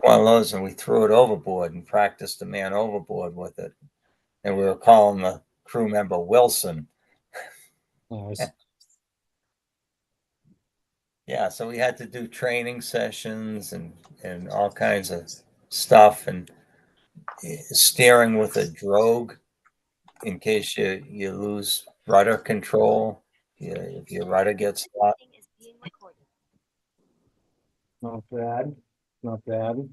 one of those and we threw it overboard and practiced a man overboard with it. And we were calling the crew member Wilson. Nice. Yeah, so we had to do training sessions and all kinds of stuff, and steering with a drogue in case you lose rudder control. Yeah, if your rudder gets lost. Not bad. Not bad.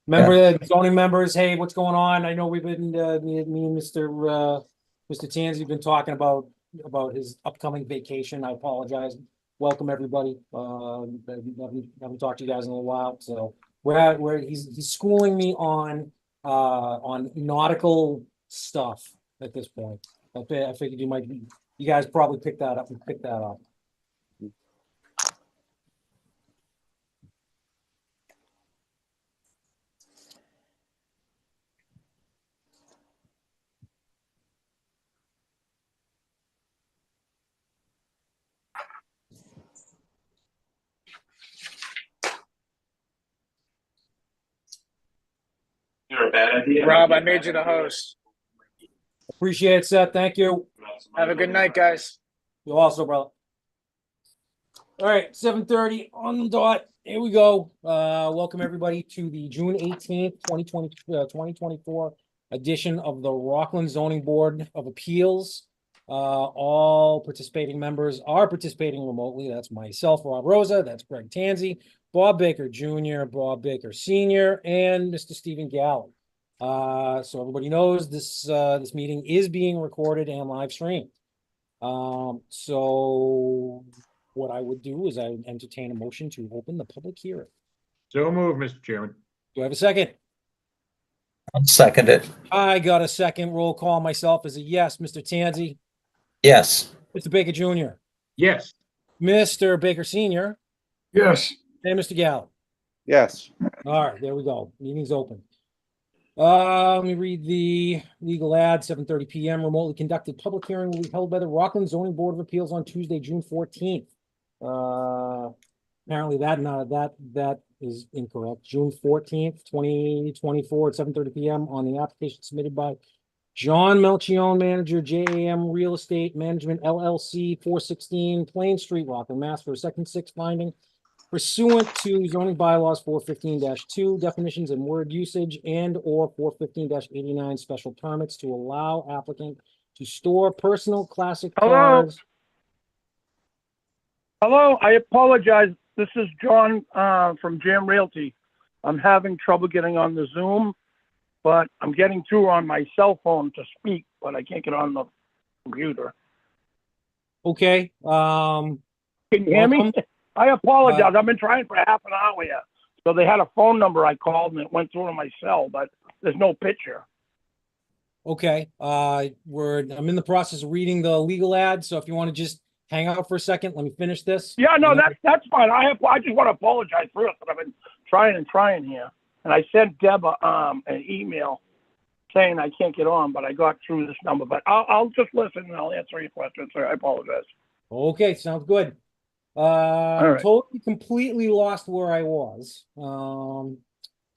Remember the zoning members, hey, what's going on? I know we've been, me and Mr. Tansey have been talking about his upcoming vacation. I apologize. Welcome, everybody. Haven't talked to you guys in a little while. So he's schooling me on nautical stuff at this point. I figured you guys probably picked that up and picked that up. You're a bad idea. Rob, I made you the host. Appreciate it, Seth. Thank you. Have a good night, guys. You also, brother. All right, 7:30 on the dot. Here we go. Welcome everybody to the June 18th, 2024 edition of the Rockland Zoning Board of Appeals. All participating members are participating remotely. That's myself, Rob Rosa. That's Greg Tansey, Bob Baker Jr., Bob Baker Sr., and Mr. Stephen Gallo. So everybody knows this meeting is being recorded and live streamed. So what I would do is I would entertain a motion to open the public hearing. So moved, Mr. Chairman. Do I have a second? I'll second it. I got a second. Roll call myself as a yes. Mr. Tansey? Yes. Mr. Baker Jr.? Yes. Mr. Baker Sr.? Yes. And Mr. Gallo? Yes. All right, there we go. Meeting's open. Let me read the legal ad. 7:30 p.m. Remotely conducted public hearing will be held by the Rockland Zoning Board of Appeals on Tuesday, June 14th. Apparently that is incorrect. June 14th, 2024 at 7:30 p.m. on the application submitted by John Melchione, manager, JAM Real Estate Management LLC, 416 Plain Street, Rockland, Mass. For a second six finding pursuant to zoning bylaws 415-2 definitions and word usage and or 415-89 special permits to allow applicant to store personal classic cars. Hello, I apologize. This is John from Jam Realty. I'm having trouble getting on the Zoom, but I'm getting through on my cell phone to speak, but I can't get on the computer. Okay. Can you hear me? I apologize. I've been trying for half an hour here. So they had a phone number I called and it went through to my cell, but there's no picture. Okay. I'm in the process of reading the legal ad. So if you want to just hang out for a second, let me finish this. Yeah, no, that's fine. I just want to apologize first. I've been trying here. And I sent Deb an email saying I can't get on, but I got through this number. But I'll just listen and I'll answer your questions. So I apologize. Okay, sounds good. Right. Totally, completely lost where I was. So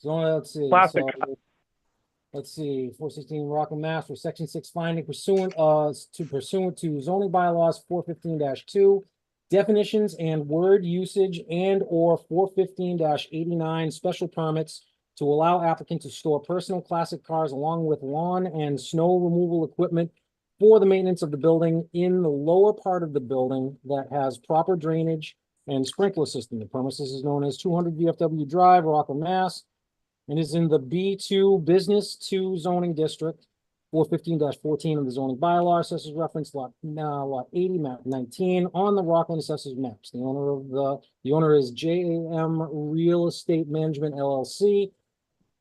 let's see. Classic. So, let's see. 416 Rockland, Mass. For Section 6 finding pursuant to zoning bylaws 415-2 definitions and word usage and or 415-89 special permits to allow applicant to store personal classic cars along with lawn and snow removal equipment for the maintenance of the building in the lower part of the building that has proper drainage and sprinkler system. The premises is known as 200 VFW Drive, Rockland, Mass. And is in the B2 Business 2 zoning district, 415-14 of the zoning bylaw. Assessors reference lot 80, map 19 on the Rockland assessors maps. The owner is JAM Real Estate Management LLC,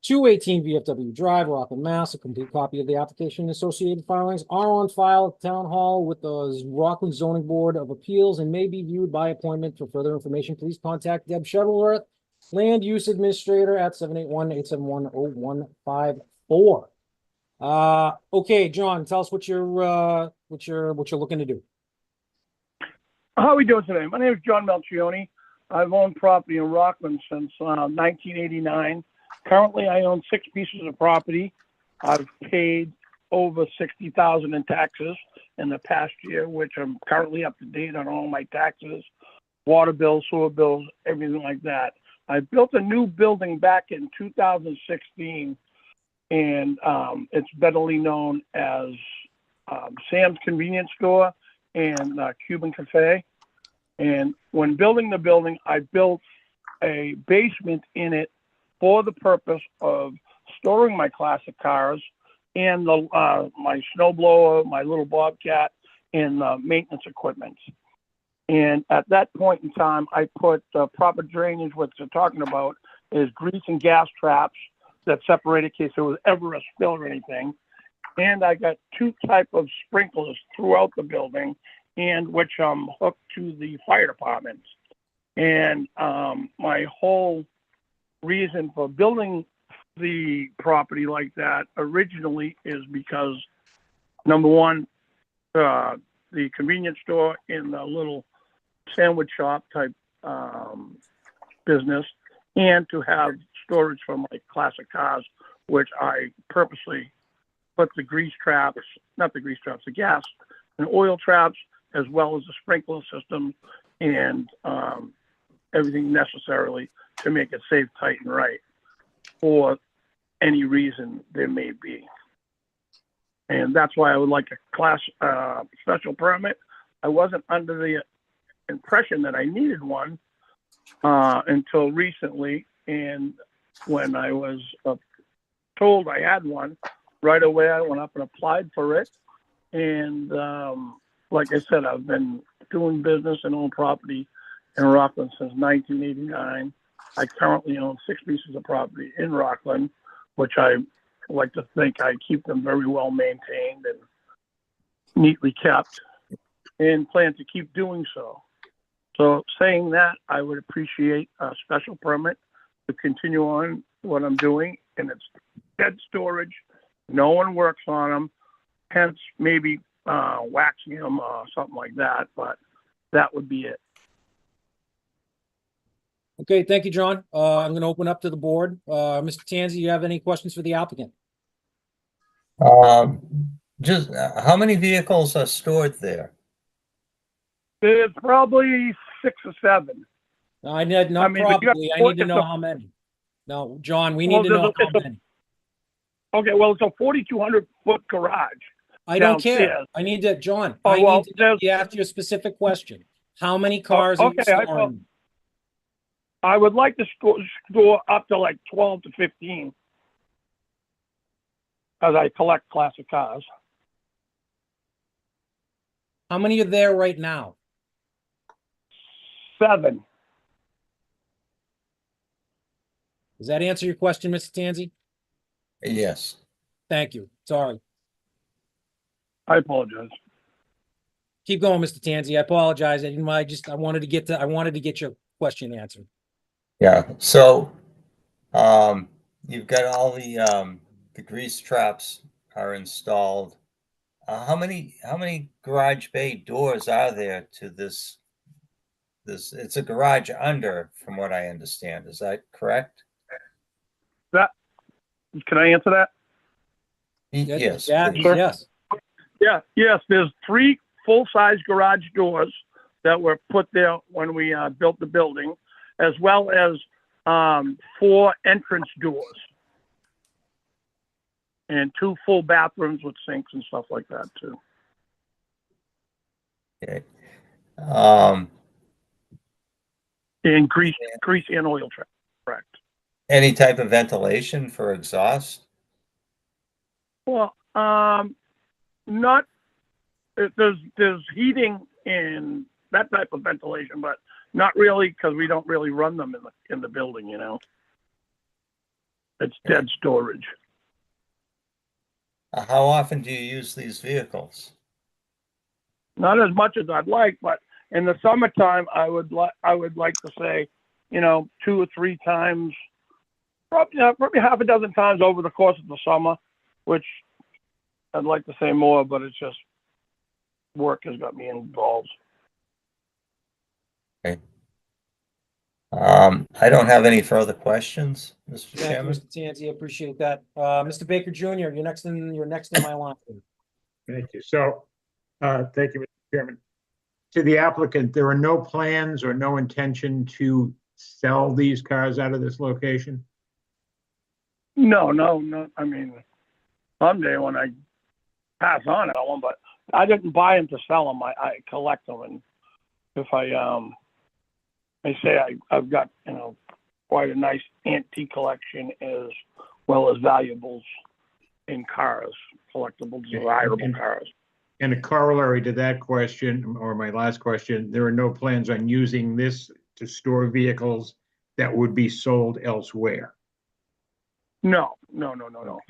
218 VFW Drive, Rockland, Mass. A complete copy of the application and associated filings are on file at Town Hall with the Rockland Zoning Board of Appeals and may be viewed by appointment. For further information, please contact Deb Shuttleworth, Land Use Administrator, at 781-871-0154. Okay, John, tell us what you're looking to do. How are we doing today? My name is John Melchione. I've owned property in Rockland since 1989. Currently, I own 6 pieces of property. I've paid over 60,000 in taxes in the past year, which I'm currently up to date on all my taxes, water bills, sewer bills, everything like that. I built a new building back in 2016, and it's betterly known as Sam's Convenience Store and Cuban Cafe. And when building the building, I built a basement in it for the purpose of storing my classic cars and my snowblower, my little Bobcat, and maintenance equipment. And at that point in time, I put proper drainage. What they're talking about is grease and gas traps that separate in case there was ever a spill or anything. And I got 2 type of sprinklers throughout the building, and which hooked to the fire department. And my whole reason for building the property like that originally is because, number one, the convenience store in the little sandwich shop type business, and to have storage for my classic cars, which I purposely put the grease traps, not the grease traps, the gas and oil traps, as well as the sprinkler system and everything necessarily to make it safe, tight, and right for any reason there may be. And that's why I would like a class special permit. I wasn't under the impression that I needed one until recently. And when I was told I had one, right away I went up and applied for it. And like I said, I've been doing business and own property in Rockland since 1989. I currently own 6 pieces of property in Rockland, which I like to think I keep them very well maintained and neatly kept, and plan to keep doing so. So saying that, I would appreciate a special permit to continue on what I'm doing, and it's dead storage. No one works on them, hence maybe waxing them or something like that, but that would be it. Okay, thank you, John. I'm going to open up to the board. Mr. Tanzi, you have any questions for the applicant? Just how many vehicles are stored there? It's probably 6 or 7. I need, not I mean, but you have probably, I to- need to it's know a- how many. No, John, we Well, need to know there's a- how it's a- many. Okay, well, it's a 4,200-foot garage. I don't care. downstairs. I need to, John, Oh, I well, need to, there's- you asked you a specific question. How many cars are you okay, storing? I would like to store up to like 12 to 15 as I collect classic cars. How many are there right now? 7. Does that answer your question, Mr. Tanzi? Yes. Thank you. Sorry. I apologize. Keep going, Mr. Tanzi. I apologize. I didn't, I wanted to get your question answered. Yeah. So, you've got all the grease traps are installed. How many garage bay doors are there to this? It's a garage under, from what I understand. Is that correct? Can I answer that? Yes. Yeah, please. yes. Yeah, yes, there's 3 full-size garage doors that were put there when we built the building, as well as 4 entrance doors. And 2 full bathrooms with sinks and stuff like that too. Okay. And grease and oil trap, correct. Any type of ventilation for exhaust? Well, not, there's heating and that type of ventilation, but not really, because we don't really run them in the building, you know. It's dead storage. How often do you use these vehicles? Not as much as I'd like, but in the summertime, I would like to say, you know, 2 or 3 times, probably half a dozen times over the course of the summer, which I'd like to say more, but it's just work has got me involved. Okay. I don't have any further questions, Mr. Thank you, Chairman. Mr. Tanzi, I appreciate that. Mr. Baker Jr., you're next in my line. Thank you. So, thank you, Mr. Chairman. To the applicant, there are no plans or no intention to sell these cars out of this location? No, no, no. I mean, someday when I pass on, I want, but I didn't buy them to sell them. I collect them, and if I say I've got quite a nice antique collection as well as valuables in cars, collectible, desirable cars. And a corollary to that question, or my last question, there are no plans on using this to store vehicles that would be sold elsewhere? No, no, no, no, no.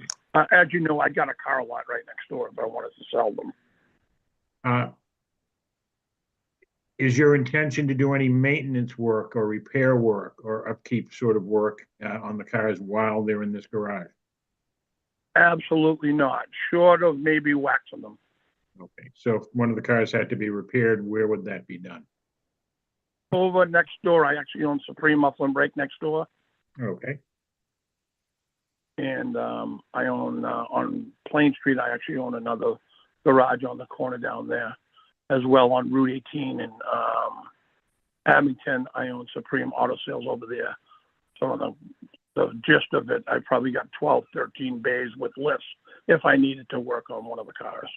As you know, I got a car lot right next door, but I wanted to sell them. Is your intention to do any maintenance work or repair work or upkeep sort of work on the cars while they're in this garage? Absolutely not. Short of maybe waxing them. Okay, so if one of the cars had to be repaired, where would that be done? Over next door, I actually own Supreme Muffler and Brake next door. Okay, And I own on Plain Street, I actually own another garage on the corner down there. As well on Route 18 in Abington, I own Supreme Auto Sales over there. Some of the gist of it, I probably got 12, 13 bays with lifts if I needed to work on one of the cars.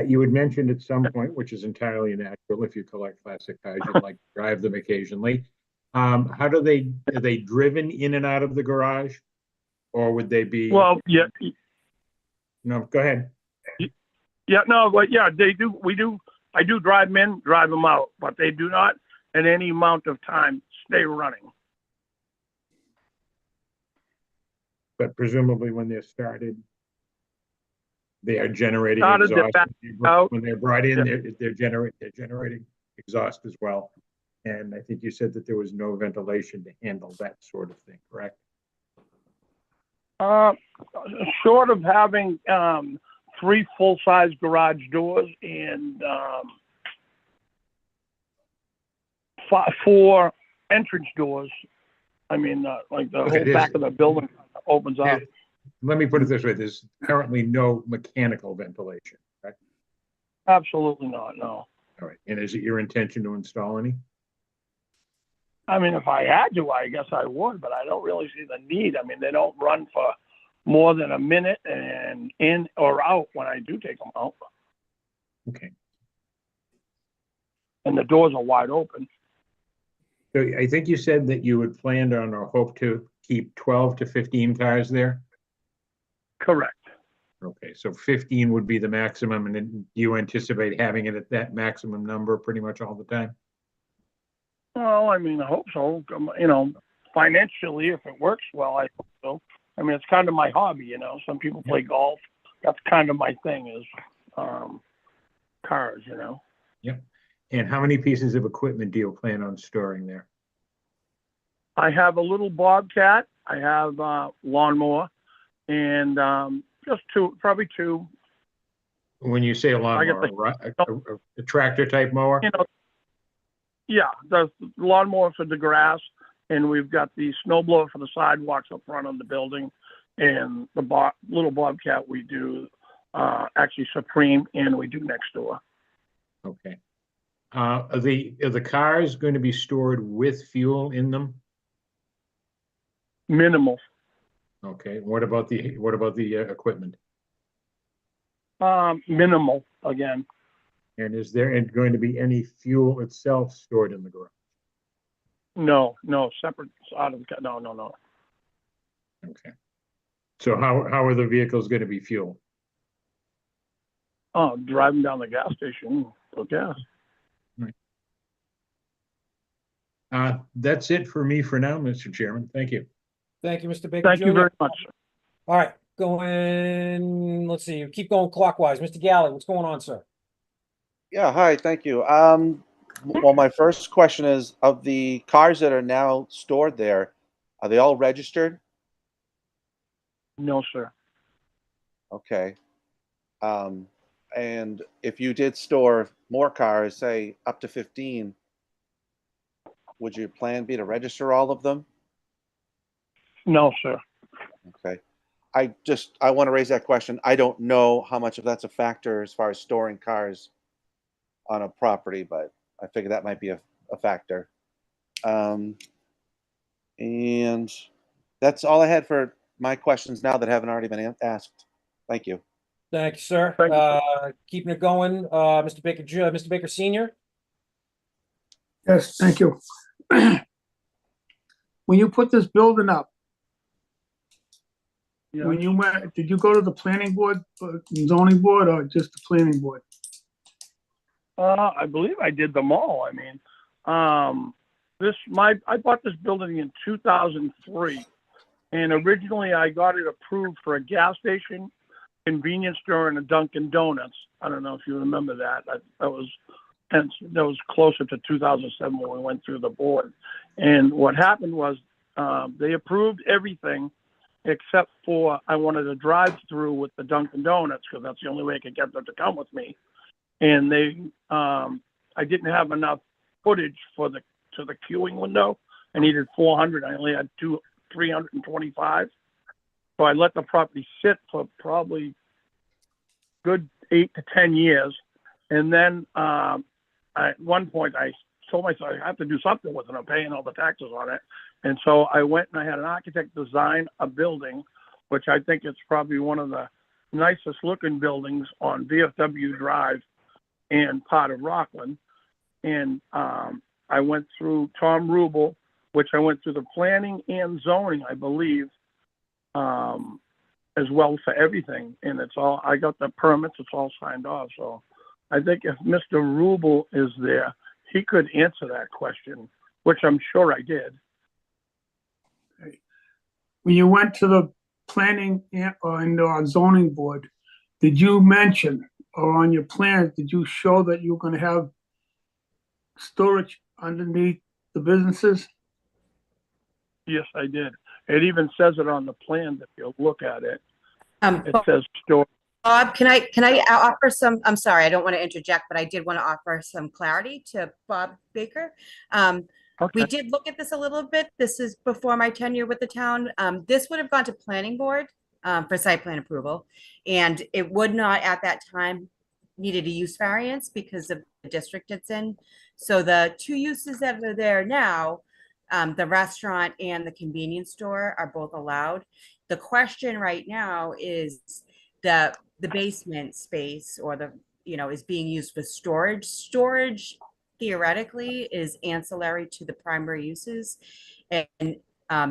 you had mentioned at some point, which is entirely natural if you collect classic cars, you'd like to drive them occasionally. Are they driven in and out of the garage? Or would they be? Well, yeah. No, go ahead. Yeah, no, but yeah, they do. I do drive them in, drive them out, but they do not at any amount of time stay running. But presumably when they're started, they are generating Started, they're exhaust. back out. When they're brought in, Yeah. they're generating exhaust as well. And I think you said that there was no ventilation to handle that sort of thing, correct? Short of having 3 full-size garage doors and 4 entrance doors. I mean, like the Okay, whole back of the building opens up. Let me put it this way, there's currently no mechanical ventilation, correct? Absolutely not, no. All right, and is it your intention to install any? I mean, if I had to, I guess I would, but I don't really see the need. I mean, they don't run for more than a minute and in or out when I do take them out. Okay, And the doors are wide open. so I think you said that you had planned on or hope to keep 12 to 15 cars there? Correct. Okay, so 15 would be the maximum, and then do you anticipate having it at that maximum number pretty much all the time? Well, I mean, I hope so. Financially, if it works well, I hope so. I mean, it's kind of my hobby, Some people play golf. That's kind of my thing is cars, Yep. And how many pieces of equipment do you plan on storing there? I have a little Bobcat. I have lawnmower and just 2, probably 2. When you say a lawnmower, a tractor type mower? Yeah, the lawnmower for the grass, and we've got the snow blower for the sidewalks up front of the building, and the little Bobcat we do actually Supreme, and we do next door. Okay. Are the cars going to be stored with fuel in them? Minimal. Okay. What about the equipment? Minimal again. And is there going to be any fuel itself stored in the garage? No, separate out of the no. Okay. So how are the vehicles going to be fueled? Oh, driving down the gas station for gas. That's it for me for now, Mr. Chairman. Thank you. Thank you, Mr. Baker Thank Jr. you very much. All right, let's see, keep going clockwise. Mr. Galley, what's going on, sir? Yeah, hi, thank you. Well, my first question is, of the cars that are now stored there, are they all registered? No, sir. Okay. And if you did store more cars, say up to 15, would your plan be to register all of them? No, sir. Okay. I want to raise that question. I don't know how much of that's a factor as far as storing cars on a property, but I figure that might be a factor. And that's all I had for my questions now that haven't already been asked. Thank you. Thank you, sir. Thank you. Keeping it going, Mr. Baker, Mr. Baker Senior. Yes, thank you. When you put this building up, Yeah. when you went, did you go to the planning board, zoning board, or just the planning board? I believe I did them all. I mean, I bought this building in 2003, and originally I got it approved for a gas station, convenience store, and a Dunkin' Donuts. I don't know if you remember that. That was closer to 2007 when we went through the board. And what happened was they approved everything except for I wanted a drive-through with the Dunkin' Donuts because that's the only way I could get them to come with me. And I didn't have enough footage to the queuing window. I needed 400. I only had 325. So I let the property sit for probably good 8 to 10 years. And then at one point I told myself I have to do something with it. I'm paying all the taxes on it. And so I went and I had an architect design a building, which I think is probably one of the nicest looking buildings on VFW Drive and part of Rockland. And I went through Tom Rubel, which I went through the planning and zoning, I believe, as well for everything. And I got the permits, it's all signed off. So I think if Mr. Rubel is there, he could answer that question, which I'm sure I did. When you went to the planning and zoning board, did you mention, or on your plans, did you show that you're gonna have storage underneath the businesses? Yes, I did. It even says it on the plan if you look at it. It Bob, says store. can I offer some, I'm sorry, I don't want to interject, but I did want to offer some clarity to Bob Baker. We Okay. did look at this a little bit. This is before my tenure with the town. This would have gone to planning board for site plan approval. And it would not at that time needed a use variance because of the district it's in. So the two uses that are there now, the restaurant and the convenience store are both allowed. The question right now is the basement space or is being used for storage. Storage theoretically is ancillary to the primary uses. And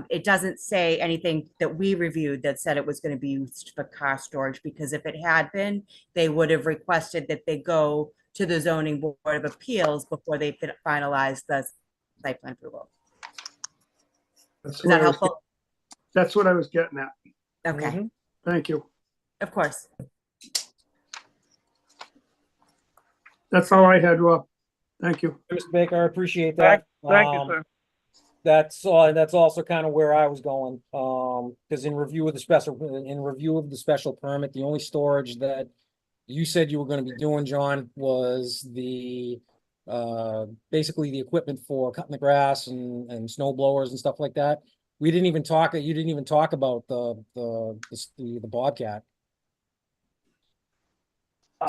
it doesn't say anything that we reviewed that said it was going to be used for car storage, because if it had been, they would have requested that they go to the zoning board of appeals before they finalize the site plan approval. Is that helpful? That's what I was getting at. Okay, Thank you. of course. That's all I had, Rob. Thank you. Mr. Baker, I appreciate that. Thank you, sir. That's also kind of where I was going. Because in review of the special permit, the only storage that you said you were going to be doing, John, was the basically the equipment for cutting the grass and snow blowers and stuff like that. You didn't even talk about the Bobcat.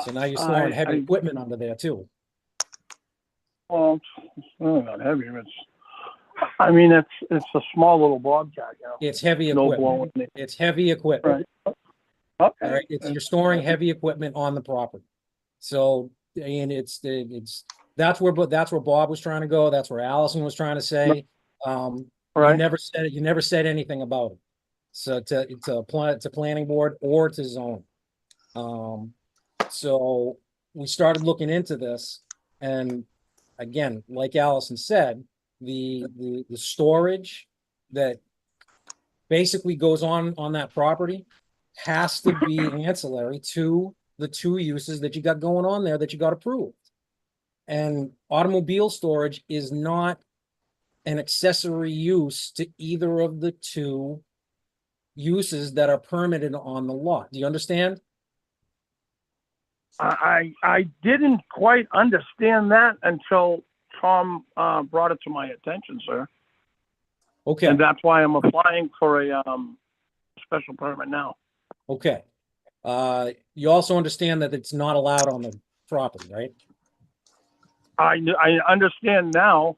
So now you're storing heavy equipment under there too. Well, it's not heavy. It's a small little Bobcat. It's heavy No equipment. blowing. It's heavy equipment. Right. Okay. All right, you're storing heavy equipment on the property. So, and that's where Bob was trying to go. That's where Allison was trying to say. Right. You never said anything about it. So to planning board or to zone. So we started looking into this, and again, like Allison said, the storage that basically goes on that property has to be ancillary to the two uses that you got going on there that you got approved. And automobile storage is not an accessory use to either of the two uses that are permitted on the lot. Do you understand? I didn't quite understand that until Tom brought it to my attention, sir. Okay, And that's why I'm applying for a special permit now. okay. You also understand that it's not allowed on the property, right? I understand now,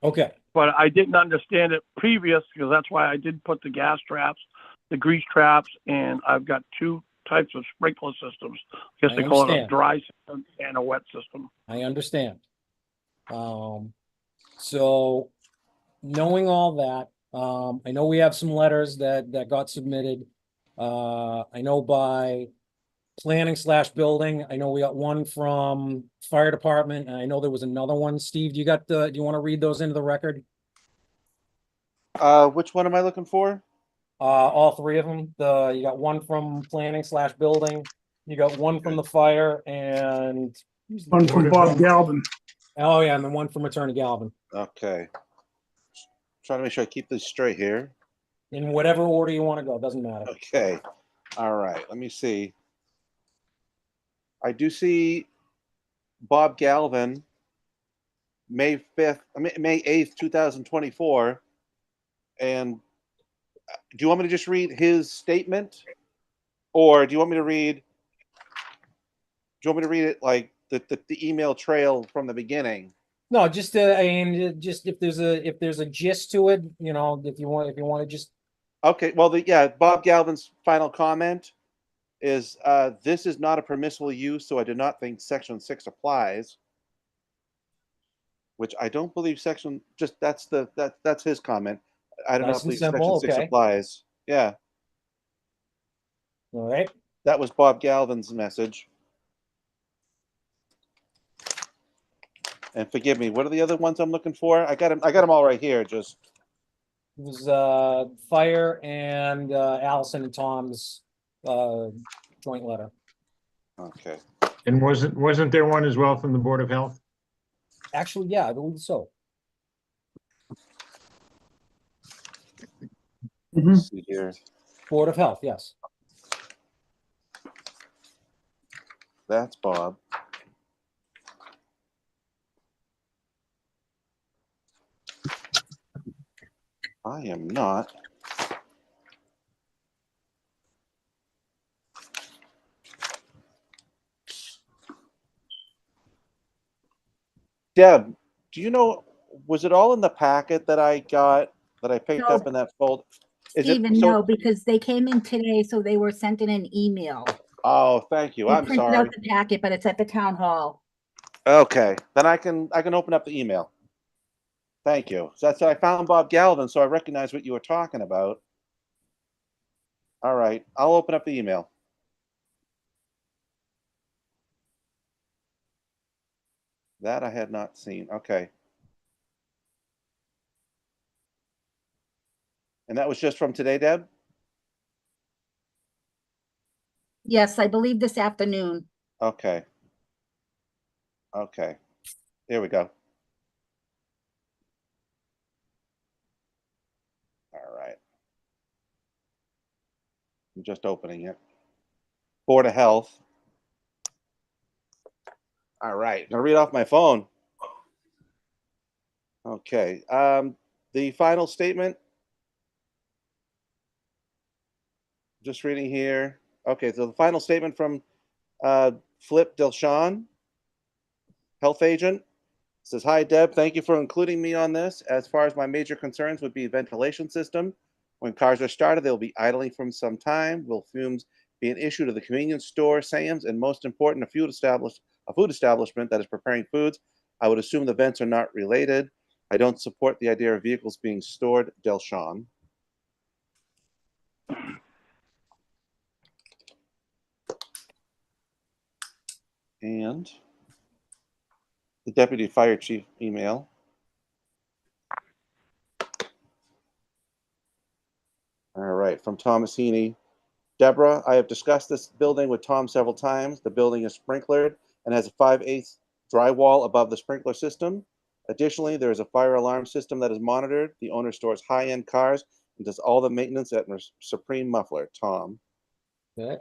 Okay, but I didn't understand it previous because that's why I did put the gas traps, the grease traps, and I've got two types of sprinkler systems. I guess I they call it a understand. dry system and a wet system. I understand. So knowing all that, I know we have some letters that got submitted. I know by planning/building, I know we got one from fire department, and I know there was another one. Steve, do you want to read those into the record? Which one am I looking for? All three of them. You got one from planning/building, you got one from the fire, and One from Bob Galvin. oh yeah, and then one from Attorney Galvin. Okay. Trying to make sure I keep this straight here. In whatever order you want to go, doesn't matter. Okay. All right. Let me see. I do see Bob Galvin, May 5th, May 8th, 2024. And do you want me to just read his statement? Or do you want me to read it like the email trail from the beginning? No, just I mean, just if there's a gist to it, you know, if you want to just. Okay, well, Bob Galvin's final comment is, this is not a permissible use, so I do not think Section 6 applies. Which I don't believe that's his comment. I do Nice not and believe simple, Section 6 okay. applies. Yeah, All right. that was Bob Galvin's message. And forgive me, what are the other ones I'm looking for? I got them all right here. Just It was fire and Allison and Tom's joint letter. okay. And wasn't there one as well from the Board of Health? Actually, yeah, I believe so. Let's see here. Board of Health, yes. That's Bob. I am not. Deb, do you know, was it all in the packet that I got, that I picked No. up in that folder? Stephen, no, because they came in today, so they were sent in an email. Oh, thank you. We I'm printed sorry. out the packet, but it's at the town hall. Okay, then I can open up the email. Thank you. So that's, I found Bob Galvin, so I recognize what you were talking about. All right, I'll open up the email. That I had not seen. Okay. And that was just from today, Deb? Yes, I believe this afternoon. Okay. Okay. Here we go. All right. I'm just opening it. Board of Health. All right. I'm gonna read off my phone. Okay. The final statement. Just reading here. Okay, so the final statement from Flip Delshon, health agent, says, "Hi Deb, thank you for including me on this. As far as my major concerns would be ventilation system. When cars are started, they'll be idling for some time. Will fumes be an issue to the convenience store, Sam's, and most important, a food establishment that is preparing foods? I would assume the vents are not related. I don't support the idea of vehicles being stored, Delshon." And the deputy fire chief email. All right, from Thomas Heaney. "Deborah, I have discussed this building with Tom several times. The building is sprinklered and has a 5/8 drywall above the sprinkler system. Additionally, there is a fire alarm system that is monitored. The owner stores high-end cars and does all the maintenance at Supreme Muffler, Tom." Okay.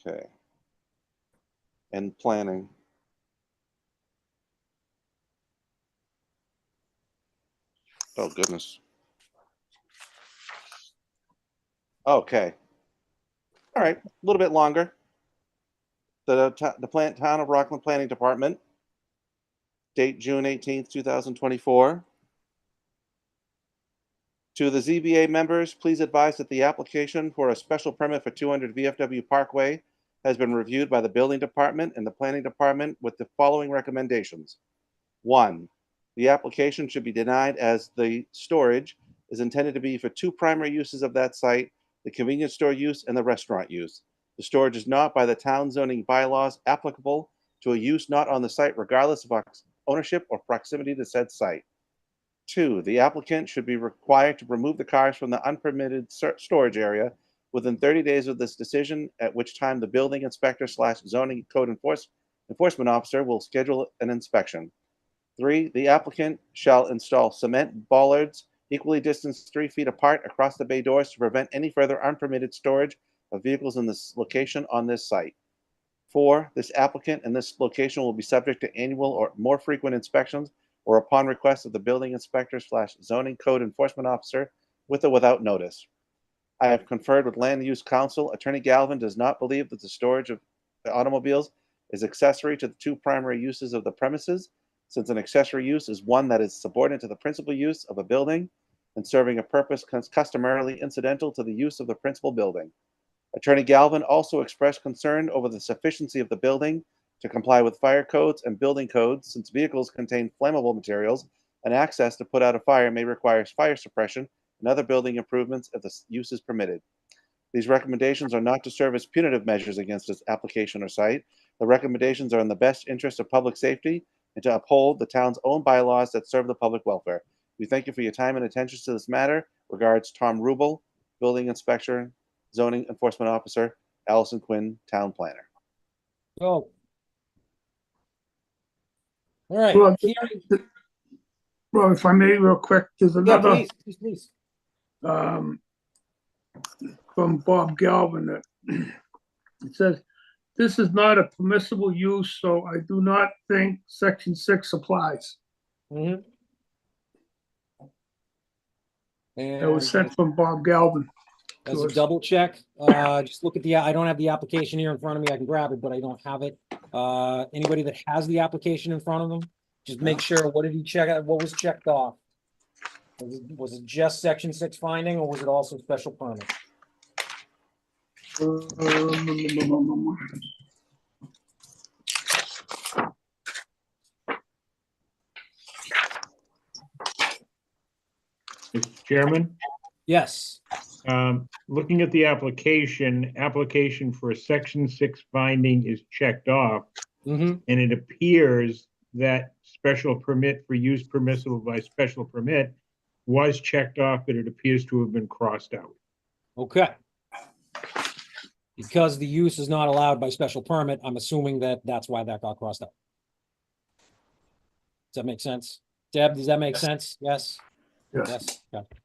Okay. and planning. Oh, goodness. Okay. All right, a little bit longer. The town of Rockland Planning Department, date June 18th, 2024. To the ZBA members, please advise that the application for a special permit for 200 VFW Parkway has been reviewed by the Building Department and the Planning Department with the following recommendations. 1, the application should be denied as the storage is intended to be for 2 primary uses of that site, the convenience store use and the restaurant use. The storage is not by the town zoning bylaws applicable to a use not on the site regardless of ownership or proximity to said site. 2, the applicant should be required to remove the cars from the unpermitted storage area within 30 days of this decision, at which time the building inspector / zoning code enforcement officer will schedule an inspection. 3, the applicant shall install cement bollards equally distanced 3 feet apart across the bay doors to prevent any further unpermitted storage of vehicles in this location on this site. 4, this applicant and this location will be subject to annual or more frequent inspections or upon request of the building inspector / zoning code enforcement officer with or without notice. I have conferred with Land Use Counsel. Attorney Galvin does not believe that the storage of the automobiles is accessory to the 2 primary uses of the premises, since an accessory use is one that is subordinate to the principal use of a building and serving a purpose customarily incidental to the use of the principal building. Attorney Galvin also expressed concern over the sufficiency of the building to comply with fire codes and building codes, since vehicles contain flammable materials and access to put out a fire may require fire suppression and other building improvements if the use is permitted. These recommendations are not to serve as punitive measures against this application or site. The recommendations are in the best interest of public safety and to uphold the town's own bylaws that serve the public welfare. We thank you for your time and attention to this matter. Regards, Tom Rubel, Building Inspector, Zoning Enforcement Officer, Allison Quinn, Town Planner. Go. All right. Well, Hearing- Well, if I may, real quick, there's Yeah, another, please. from Bob Galvin that it says, this is not a permissible use, so I do not think section 6 applies. Mhm. That was And sent from Bob Galvin. as a double check, just look at I don't have the application here in front of me. I can grab it, but I don't have it. Anybody that has the application in front of them, just make sure, what did he check out? What was checked off? Was it just section 6 finding, or was it also special permit? Mr. Chairman, Yes. looking at the application for a section 6 finding is checked off, Mm-hmm. and it appears that special permit for use permissible by special permit was checked off, but it appears to have been crossed out. Okay. Because the use is not allowed by special permit, I'm assuming that's why that got crossed out. Does that make sense? Deb, does that make sense? Yes? Yes. Okay.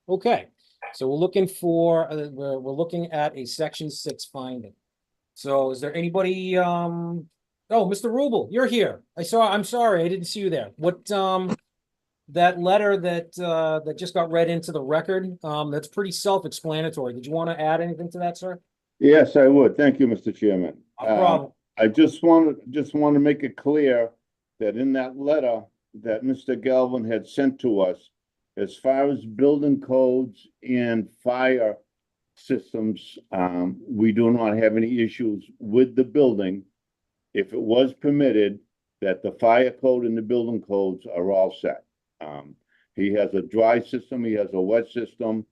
Okay, so we're looking for, we're looking at a section 6 finding. So is there anybody, oh, Mr. Rubel, you're here. I'm sorry, I didn't see you there. What, that letter that just got read into the record, that's pretty self-explanatory. Did you want to add anything to that, sir? Yes, I would. Thank you, Mr. Chairman. No problem. I just want to make it clear that in that letter that Mr. Galvin had sent to us, as far as building codes and fire systems, we do not have any issues with the building. If it was permitted, that the fire code and the building codes are all set. He has a dry system, he has a wet system,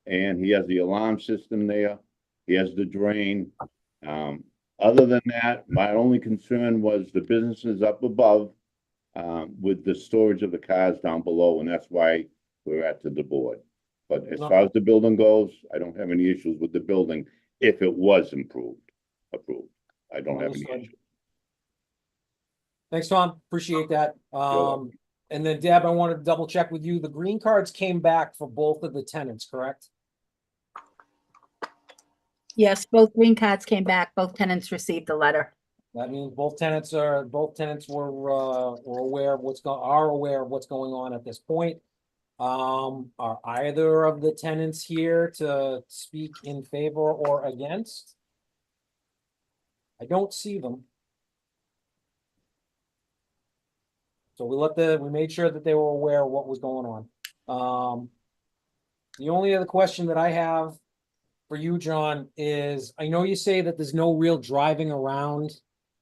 and he has the alarm system there. He has the drain. Other than that, my only concern was the businesses up above with the storage of the cars down below, and that's why we're at the board. But as far as the building goes, I don't have any issues with the building if it was approved. I don't have any issues. Thanks, Tom. Appreciate that. And then Deb, I wanted to double check with you. The green cards came back for both of the tenants, correct? Yes, both green cards came back. Both tenants received the letter. That means both tenants were aware of are aware of what's going on at this point. Are either of the tenants here to speak in favor or against? I don't see them. So we made sure that they were aware of what was going on. The only other question that I have for you, John, is I know you say that there's no real driving around,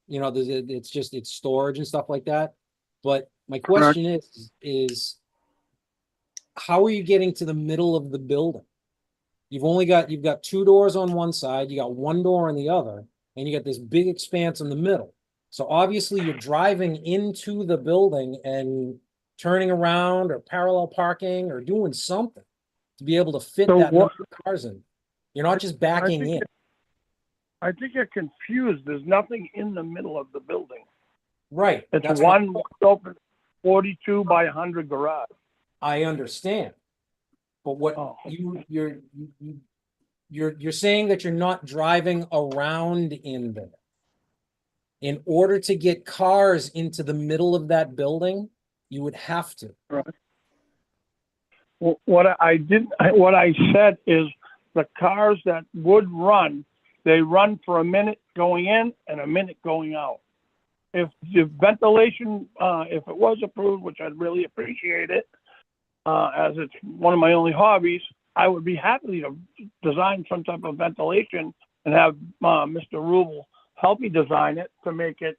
it's storage and stuff like that. But my question is how are you getting to the middle of the building? You've got two doors on one side, you got one door on the other, and you got this big expanse in the middle. So obviously you're driving into the building and turning around or parallel parking or doing something to be able to fit So that what- number of cars in. You're not just backing in. I think you're confused. There's nothing in the middle of the building. Right. It's that's one what open 42 by 100 garage. I understand. But what Oh. you're saying that you're not driving around in there. In order to get cars into the middle of that building, you would have to. Right. Well, what I said is the cars that would run, they run for a minute going in and a minute going out. If the ventilation, if it was approved, which I'd really appreciate it, as it's one of my only hobbies, I would be happy to design some type of ventilation and have Mr. Rubel help me design it to make it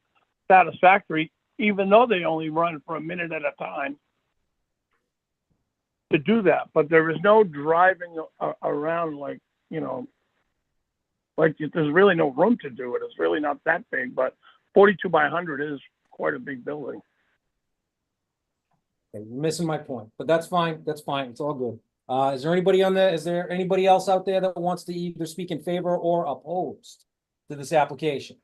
satisfactory, even though they only run for a minute at a time to do that. But there is no driving around like there's really no room to do it. It's really not that big, but 42 by 100 is quite a big building. Okay, you're missing my point, but that's fine. That's fine. It's all good. Is there anybody else out there that wants to either speak in favor or opposed to this application?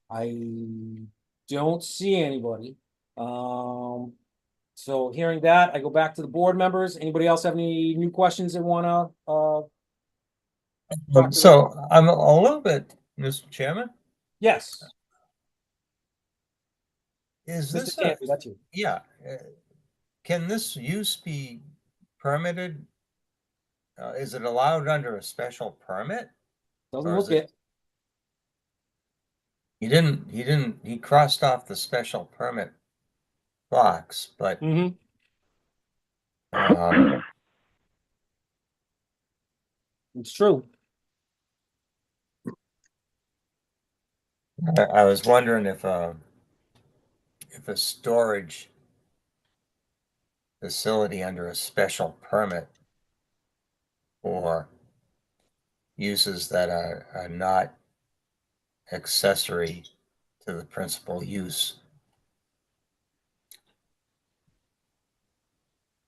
I don't see anybody. So hearing that, I go back to the board members. Anybody else have any new questions they wanna, So I'm a little bit, Mr. Chairman, yes, is Mr. this Tampy, that's you. yeah, can this use be permitted? Is it allowed under a special permit? Doesn't Or is look it. He crossed off the special permit box, but Mm-hmm. It's true. I was wondering if a storage facility under a special permit or uses that are not accessory to the principal use.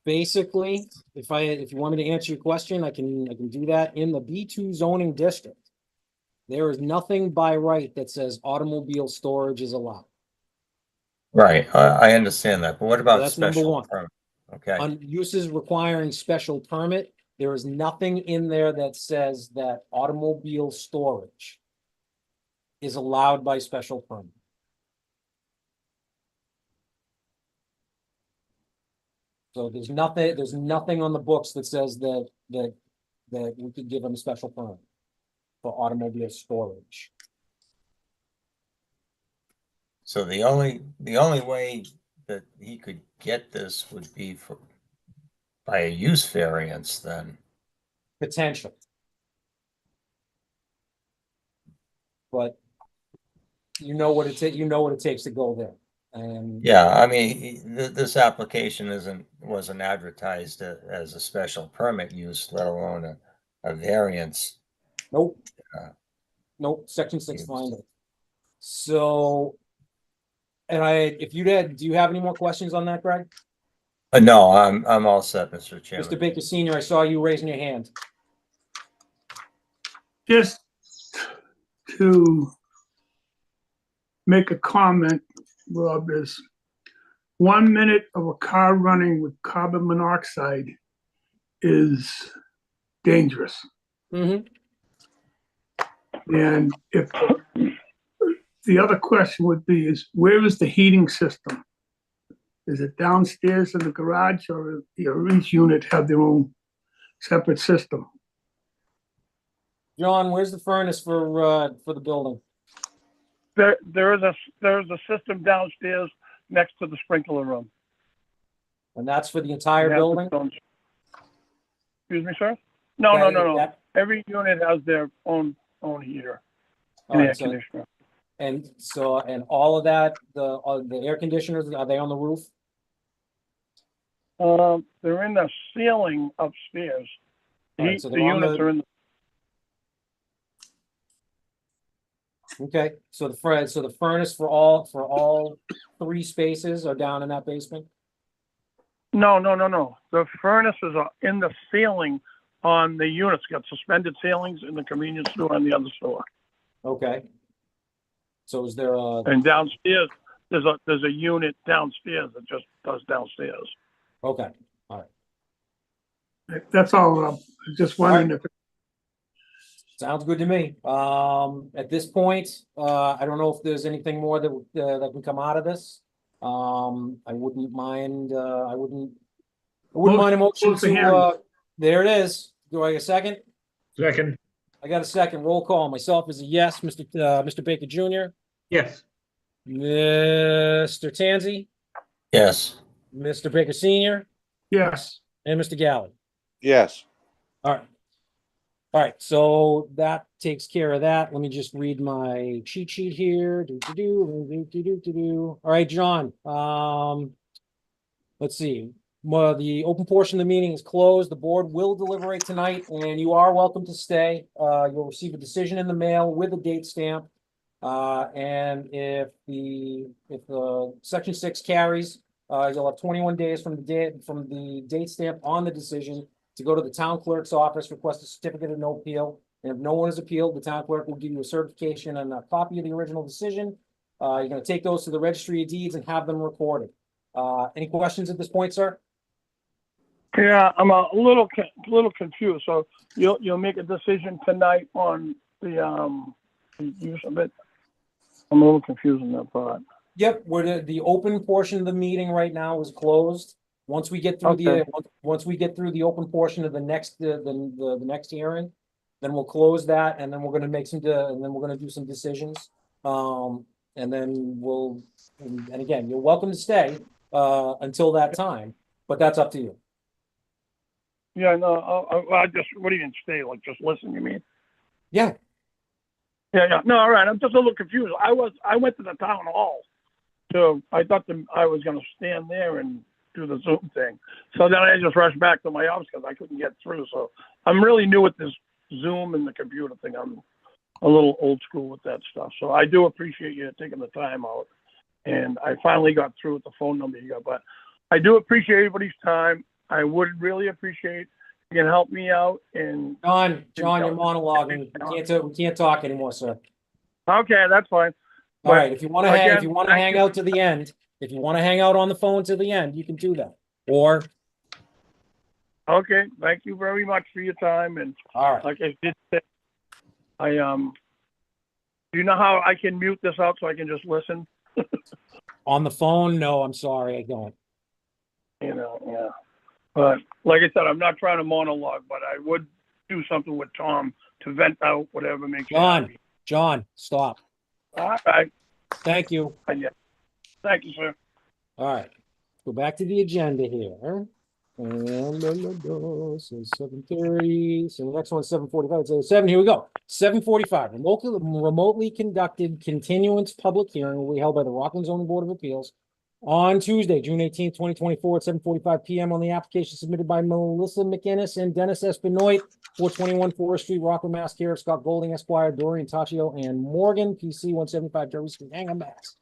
Basically, if you want me to answer your question, I can do that. In the B2 zoning district, there is nothing by right that says automobile storage is allowed. Right, I understand that, but what about that's number special one. permit? Okay, On uses requiring special permit, there is nothing in there that says that automobile storage is allowed by special permit. So there's nothing on the books that says that we could give them a special permit for automobile storage. so the only way that he could get this would be by a use variance then. Potential. But you know what it takes to go there. And Yeah, I mean, this application wasn't advertised as a special permit use, let alone a variance. nope. Nope, section 6 finder. So, and do you have any more questions on that, Greg? No, I'm all set, Mr. Chairman. Mr. Baker Senior, I saw you raising your hand. Just to make a comment, Rob, is 1 minute of a car running with carbon monoxide is dangerous. Mm-hmm. And if the other question would be is where is the heating system? Is it downstairs in the garage or each unit have their own separate system? John, where's the furnace for the building? There's a system downstairs next to the sprinkler room. And that's for the entire It has building? its own- Excuse me, sir? No. That- Every unit has their own heater all and right, air so- conditioner. And all of that, the air conditioners, are they on the roof? They're in the ceiling upstairs. All right, so The they're on units the- are in, Okay, so the furnace for all three spaces are down in that basement? no. The furnaces are in the ceiling on the units, got suspended ceilings in the convenience store and the other store. Okay. So is there a, And downstairs, there's a unit downstairs that just does downstairs. okay, That's all. Just wondering if sounds good to me. At this point, I don't know if there's anything more that can come out of this. I wouldn't mind a motion Close the hearing. to, there it is. Do I get a second? Second, I got a second. Roll call. Myself is a yes. Mr. Baker Jr., yes. Mr. Tanzi, Yes. Mr. Baker Senior, yes. and Mr. Galley. Yes. All right, so that takes care of that. Let me just read my cheat sheet here. All right, John, let's see. Well, the open portion of the meeting is closed. The board will deliberate tonight, and you are welcome to stay. You'll receive a decision in the mail with a date stamp. And if the section 6 carries, you'll have 21 days from the date stamp on the decision to go to the town clerk's office, request a certificate of no appeal. And if no one has appealed, the town clerk will give you a certification and a copy of the original decision. You're gonna take those to the registry of deeds and have them recorded. Any questions at this point, sir? Yeah, I'm a little confused. So you'll make a decision tonight on the use of it? I'm a little confused in that part. Yep, the open portion of the meeting right now is closed. Once we get through Okay. once we get through the open portion of the next next hearing, then we'll close that, and then we're gonna make and then we're gonna do some decisions. And then and again, you're welcome to stay until that time, but that's up to you. Yeah, no, I just, what do you mean stay? Like just listen, you mean? Yeah. Yeah. No, all right. I'm just a little confused. I went to the town hall. So I thought I was gonna stand there and do the Zoom thing. So then I just rushed back to my office because I couldn't get through. So I'm really new with this Zoom and the computer thing. I'm a little old school with that stuff. So I do appreciate you taking the time out. And I finally got through with the phone number you got. But I do appreciate everybody's time. I would really appreciate if you can help me out. And John, you're monologuing. We can't talk anymore, sir. okay, that's fine. All right, if you want to again, thank hang you. out to the end, if you want to hang out on the phone to the end, you can do that. Or, Okay, thank you very much for your time. And all right, like I did say, do you know how I can mute this out so I can just listen? on the phone, no, I'm sorry, I don't. You know, yeah. But like I said, I'm not trying to monologue, but I would do something with Tom to vent out whatever makes you happy. John, stop. All right. Thank you. Yeah. Thank you, sir. All right, go back to the agenda here. And so 7:30, so the next one's 7:45, so 7, here we go. 7:45, remotely conducted continuance public hearing will be held by the Rockland Zoning Board of Appeals on Tuesday, June 18th, 2024 at 7:45 PM on the application submitted by Melissa McInnes and Dennis Espinoit, 421 Forest Street, Rockland, Mass. Care of Scott Golding, Esquire, Dorian Taccio, and Morgan, PC 175 Derby Street, Hingham, Mass.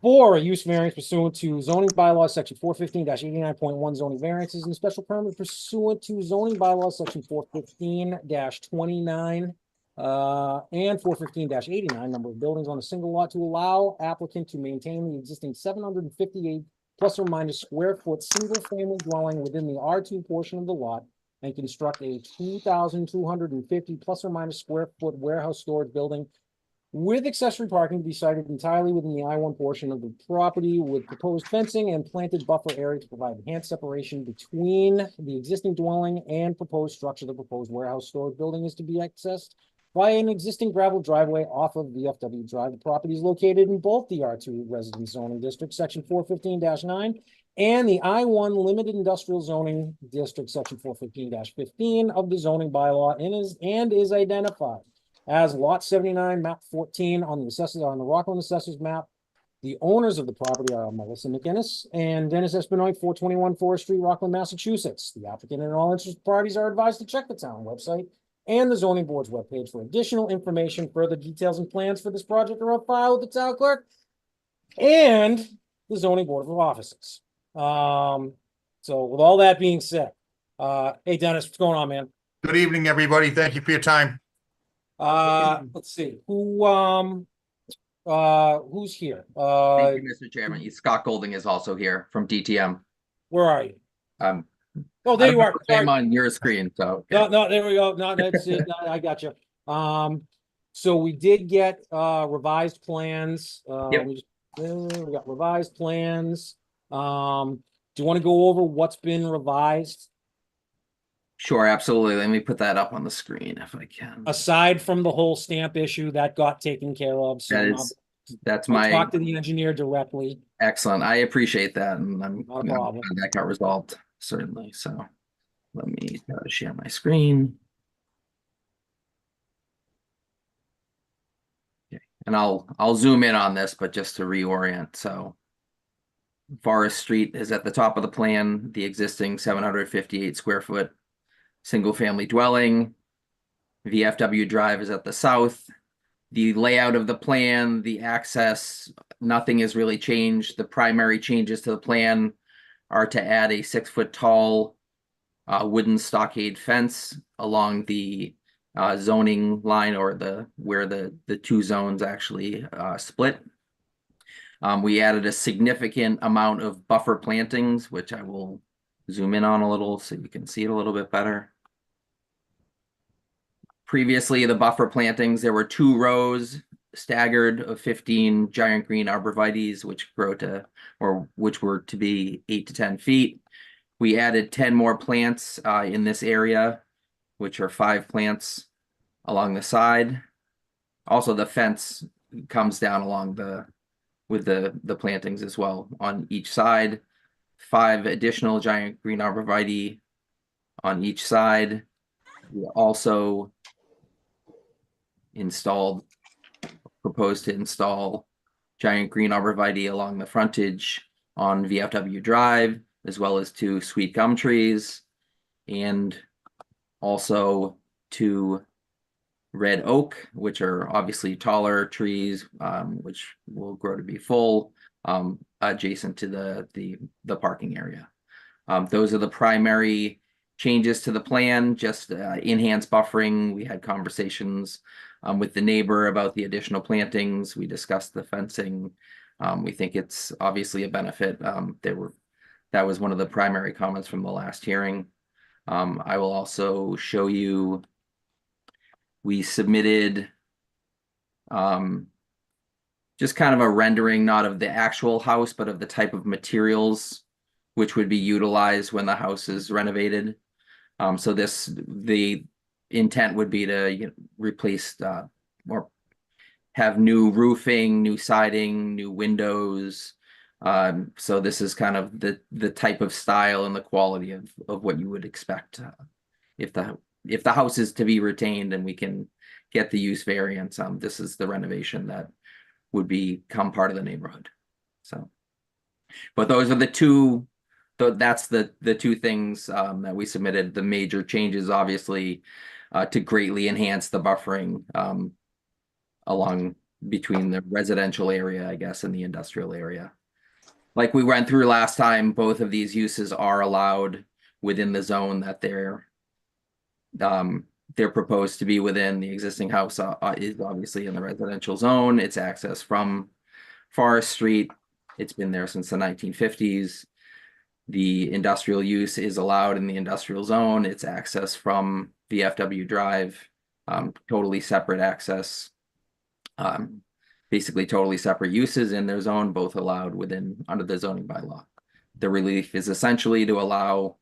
For a use variance pursuant to zoning bylaws, section 415-89.1 zoning variances and special permit pursuant to zoning bylaws, section 415-29 and 415-89 number of buildings on a single lot to allow applicant to maintain the existing 758 plus or minus square foot single family dwelling within the R2 portion of the lot and construct a 2,250 plus or minus square foot warehouse storage building with accessory parking to be sited entirely within the I-1 portion of the property with proposed fencing and planted buffer area to provide enhanced separation between the existing dwelling and proposed structure. The proposed warehouse storage building is to be accessed by an existing gravel driveway off of VFW Drive. The property is located in both the R2 residence zoning district, section 415-9, and the I-1 limited industrial zoning district, section 415-15 of the zoning bylaw, and is identified as lot 79, map 14 on the Rockland Assessors map. The owners of the property are Melissa McInnes and Dennis Espinoit, 421 Forest Street, Rockland, Massachusetts. The applicant and all interested parties are advised to check the town website and the zoning board's webpage for additional information. Further details and plans for this project are on file with the town clerk and the zoning board of offices. So with all that being said, hey Dennis, what's going on, man? Good evening, everybody. Thank you for your time. Let's see who's here. Thank you, Mr. Chairman. Scott Golding is also here from DTM. Where are you? Oh, there you are. I'm on your screen, so. No, there we go. No, that's it. I got you. So we did get revised plans. Yep. We got revised plans. Do you want to go over what's been revised? Sure, absolutely. Let me put that up on the screen if I can. Aside from the whole stamp issue that got taken care of. So that's I'll my talk to the engineer directly. excellent. I appreciate that, and I'm Not a problem. glad that got resolved, certainly. So let me share my screen. Okay, and I'll zoom in on this, but just to reorient. So Forest Street is at the top of the plan, the existing 758 square foot single family dwelling. VFW Drive is at the south. The layout of the plan, the access, nothing has really changed. The primary changes to the plan are to add a 6 foot tall wooden stockade fence along the zoning line, or where the two zones actually split. We added a significant amount of buffer plantings, which I will zoom in on a little so you can see it a little bit better. Previously, the buffer plantings, there were 2 rows staggered of 15 giant green arborvitaes, which grow to, or which were to be 8 to 10 feet. We added 10 more plants in this area, which are 5 plants along the side. Also, the fence comes down along with the plantings as well on each side. 5 additional giant green arborvitae on each side. We also proposed to install giant green arborvitae along the frontage on VFW Drive, as well as 2 sweet gum trees, and also 2 red oak, which are obviously taller trees, which will grow to be full, adjacent to the parking area. Those are the primary changes to the plan, just enhanced buffering. We had conversations with the neighbor about the additional plantings. We discussed the fencing. We think it's obviously a benefit. That was one of the primary comments from the last hearing. I will also show you, we submitted just kind of a rendering, not of the actual house, but of the type of materials which would be utilized when the house is renovated. So the intent would be to replace or have new roofing, new siding, new windows. So this is kind of the type of style and the quality of what you would expect if the house is to be retained and we can get the use variance. This is the renovation that would become part of the neighborhood. So, but those are the two. That's the 2 things that we submitted. The major changes, obviously, to greatly enhance the buffering along between the residential area, I guess, and the industrial area. Like we went through last time, both of these uses are allowed within the zone that they're proposed to be within. The existing house is obviously in the residential zone. It's access from Forest Street. It's been there since the 1950s. The industrial use is allowed in the industrial zone. It's access from VFW Drive, totally separate access. Basically totally separate uses in their zone, both allowed under the zoning bylaw. The relief is essentially to allow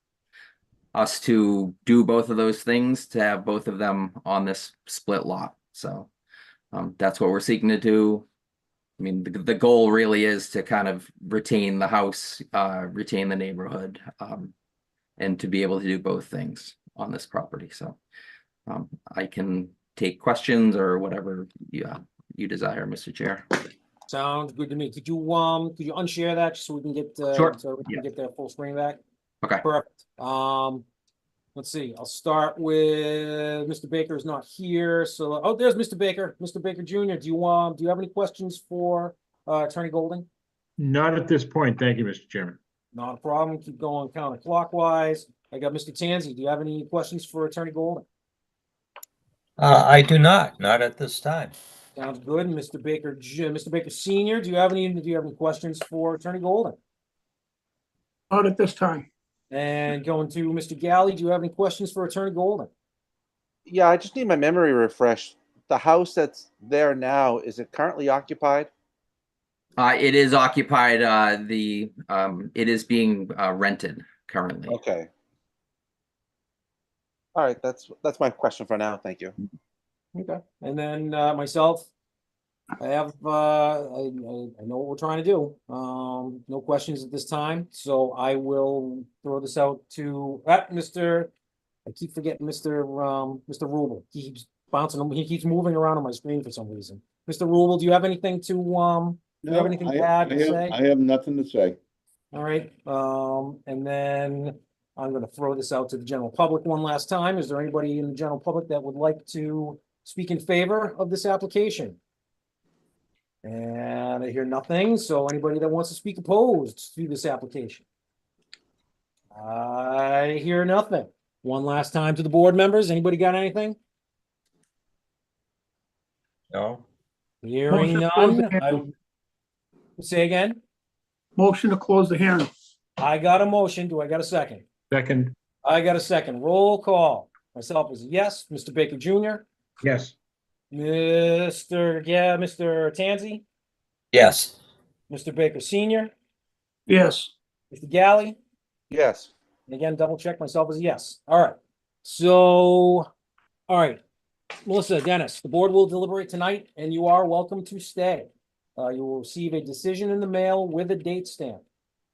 us to do both of those things, to have both of them on this split lot. So that's what we're seeking to do. I mean, the goal really is to kind of retain the house, retain the neighborhood, and to be able to do both things on this property. So I can take questions or whatever you desire, Mr. Chair. Sounds good to me. Could you unshare that just so we can get, Sure. so we can get their full screen back? Okay. Perfect. Let's see, I'll start with Mr. Baker is not here, so, oh, there's Mr. Baker. Mr. Baker Jr., do you have any questions for Attorney Golding? Not at this point. Thank you, Mr. Chairman. Not a problem. Keep going counterclockwise. I got Mr. Tanzi. Do you have any questions for Attorney Golding? I do not at this time. Sounds good. Mr. Baker Senior, do you have any questions for Attorney Golding? Not at this time. And going to Mr. Galley, do you have any questions for Attorney Golding? Yeah, I just need my memory refreshed. The house that's there now, is it currently occupied? It is occupied. It is being rented currently. Okay. All right, that's my question for now. Thank you. Okay. And then myself, I have I know what we're trying to do. No questions at this time, so I will throw this out to Mr. I keep forgetting Mr. Rubel. He keeps bouncing. He keeps moving around on my screen for some reason. Mr. Rubel, do you have anything to do you have anything bad to say? I have nothing to say. All right. And then I'm going to throw this out to the general public one last time. Is there anybody in the general public that would like to speak in favor of this application? And I hear nothing. So anybody that wants to speak opposed to this application? I hear nothing. One last time to the board members. Anybody got anything? No. Hearing Motion to close the none. hearing. Say again. Motion to close the hearing. I got a motion. Do I got a second? Second, I got a second. Roll call. Myself is a yes. Mr. Baker Jr. yes. Mr. Tanzi, Yes. Mr. Baker Senior, Yes. Mr. Galley, Yes. and again, double check myself as a yes. All right. So, all right, Melissa, Dennis, the board will deliberate tonight, and you are welcome to stay. You will receive a decision in the mail with a date stamp.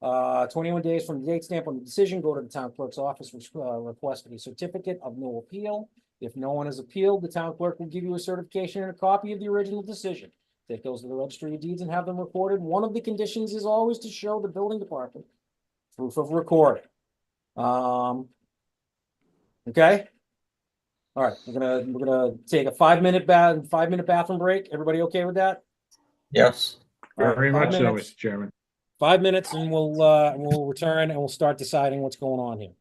21 days from the date stamp on the decision, go to the town clerk's office, request a certificate of no appeal. If no one has appealed, the town clerk will give you a certification and a copy of the original decision. Take those to the registry of deeds and have them recorded. One of the conditions is always to show the building department proof of recording. Okay. All right, we're gonna take a 5-minute bathroom break. Everybody okay with that? Yes. All right, Very 5 much so, minutes. Mr. Chairman. 5 minutes, and we'll return and we'll start deciding what's going on here.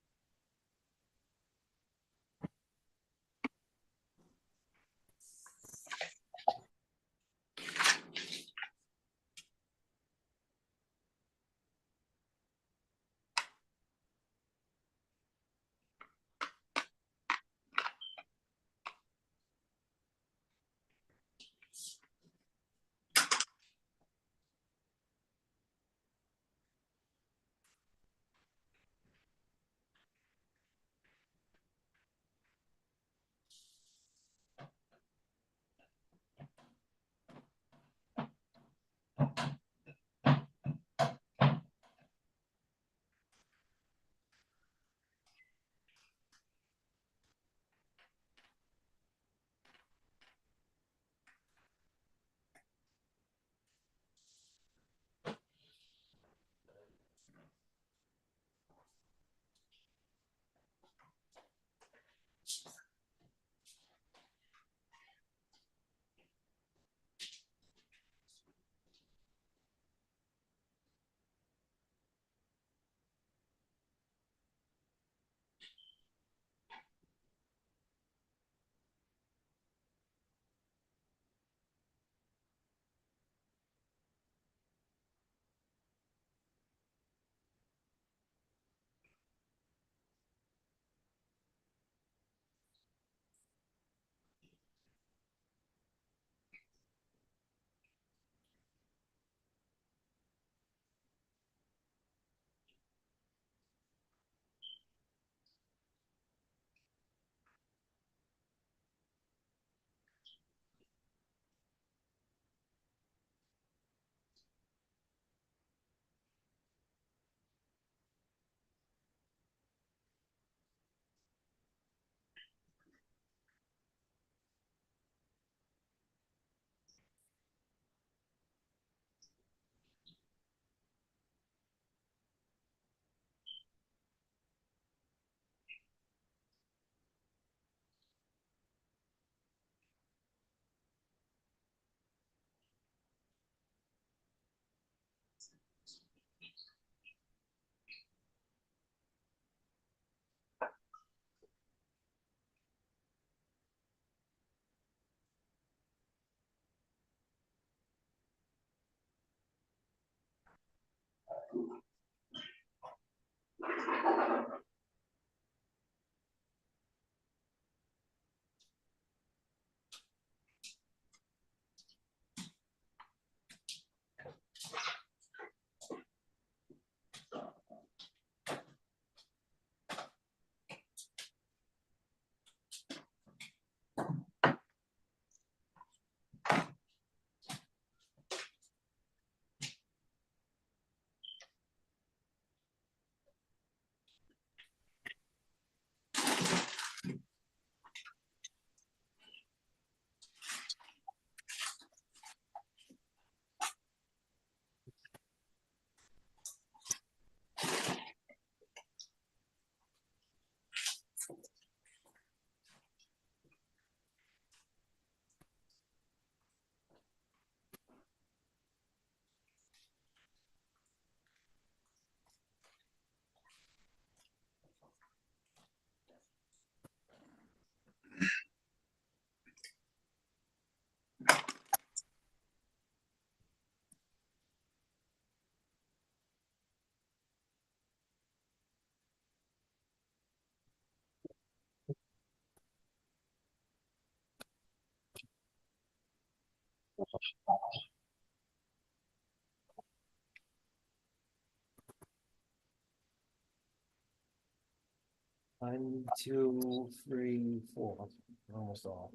One, two, three, four. Almost all.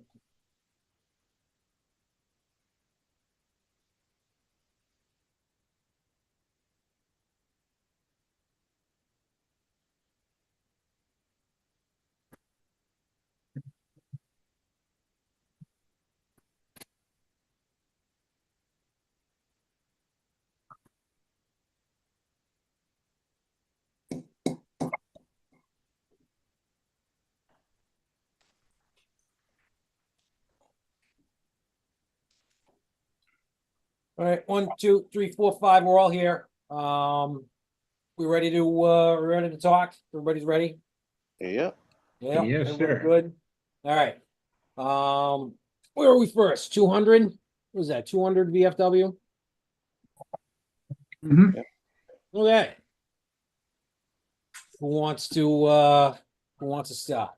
All right, 1, 2, 3, 4, 5. We're all here. We ready to talk? Everybody's ready? Yeah. Yeah. Yes, everybody sir. Good. All right. Where are we first? 200? What was that? 200 VFW? Mhm. Okay. Who wants to start?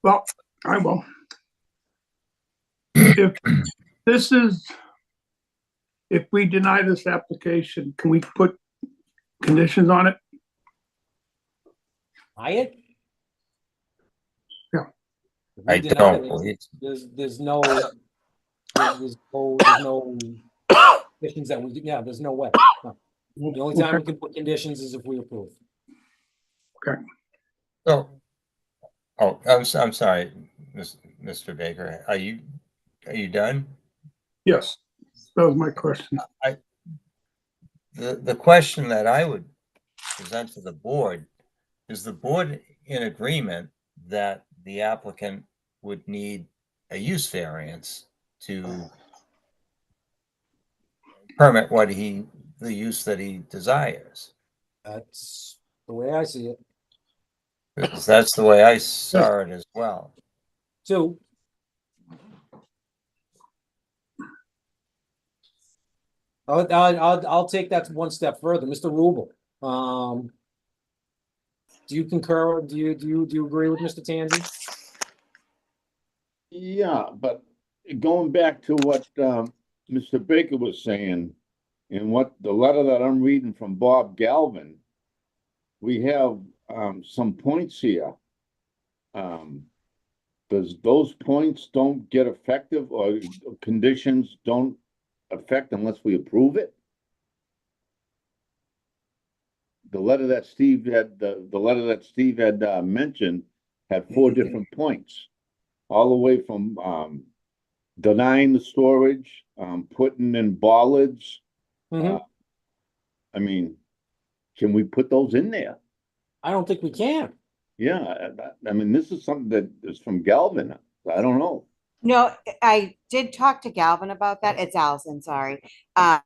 Well, I will. If this is, if we deny this application, can we put conditions on it? It? Yeah. If we I deny don't it, believe. there's no conditions that we, yeah, there's no way. No. The only time we can put conditions is if we approve. Okay. So, I'm sorry, Mr. Baker. Are you done? Yes, that was my question. The question that I would present to the board, is the board in agreement that the applicant would need a use variance to permit the use that he desires? That's the way I see it. Because that's the way I saw it as well. 2. I'll take that one step further, Mr. Rubel. Do you concur? Do you agree with Mr. Tanzi? Yeah, but going back to what Mr. Baker was saying, and what the letter that I'm reading from Bob Galvin, we have some points here. Does those points don't get effective, or conditions don't affect unless we approve it? The letter that Steve had mentioned had 4 different points, all the way from denying the storage, putting in bollards. I mean, can we put those in there? I don't think we can. Yeah, I mean, this is something that is from Galvin. I don't know. No, I did talk to Galvin about that. It's Allison, sorry. You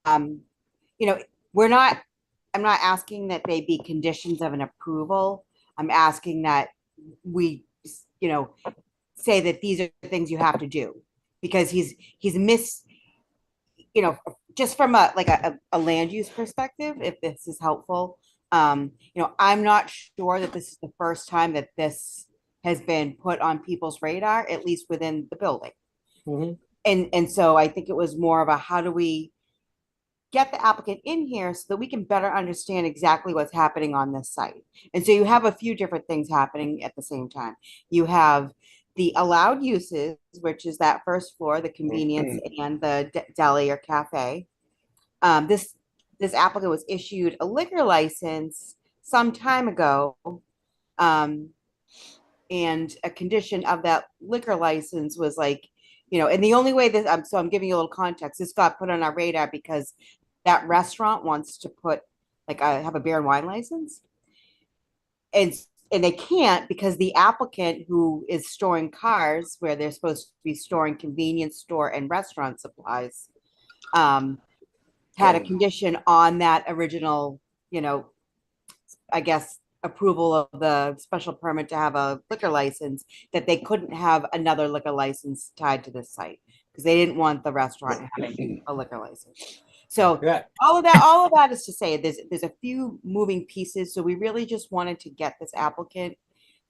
know, I'm not asking that they be conditions of an approval. I'm asking that we, you know, say that these are the things you have to do, because he's you know, just from a land use perspective, if this is helpful. You know, I'm not sure that this is the first time that this has been put on people's radar, at least within the building. And so I think it was more of a, how do we get the applicant in here so that we can better understand exactly what's happening on this site. And so you have a few different things happening at the same time. You have the allowed uses, which is that first floor, the convenience and the deli or cafe. This applicant was issued a liquor license some time ago. And a condition of that liquor license was like, you know, and the only way that I'm giving you a little context, this got put on our radar because that restaurant wants to put have a beer and wine license. And they can't, because the applicant who is storing cars where they're supposed to be storing convenience store and restaurant supplies had a condition on that original, you know, I guess, approval of the special permit to have a liquor license, that they couldn't have another liquor license tied to this site because they didn't want the restaurant having a liquor license. So all of that is to say there's a few moving pieces. So we really just wanted to get this applicant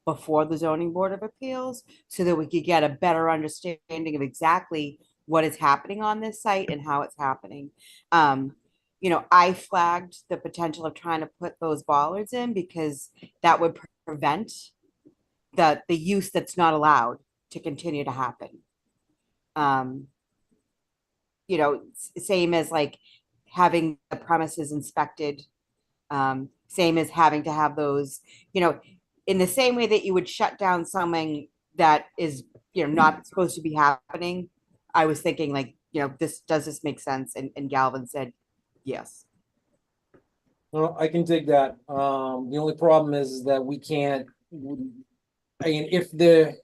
before the zoning board of appeals so that we could get a better understanding of exactly what is happening on this site and how it's happening. I flagged the potential of trying to put those bollards in because that would prevent the use that's not allowed to continue to happen. Same as like having the premises inspected, same as having to have those, in the same way that you would shut down something that is, not supposed to be happening. I was thinking like, does this make sense? And Galvin said, yes. Well, I can dig that. The only problem is that we can't, I mean, if the,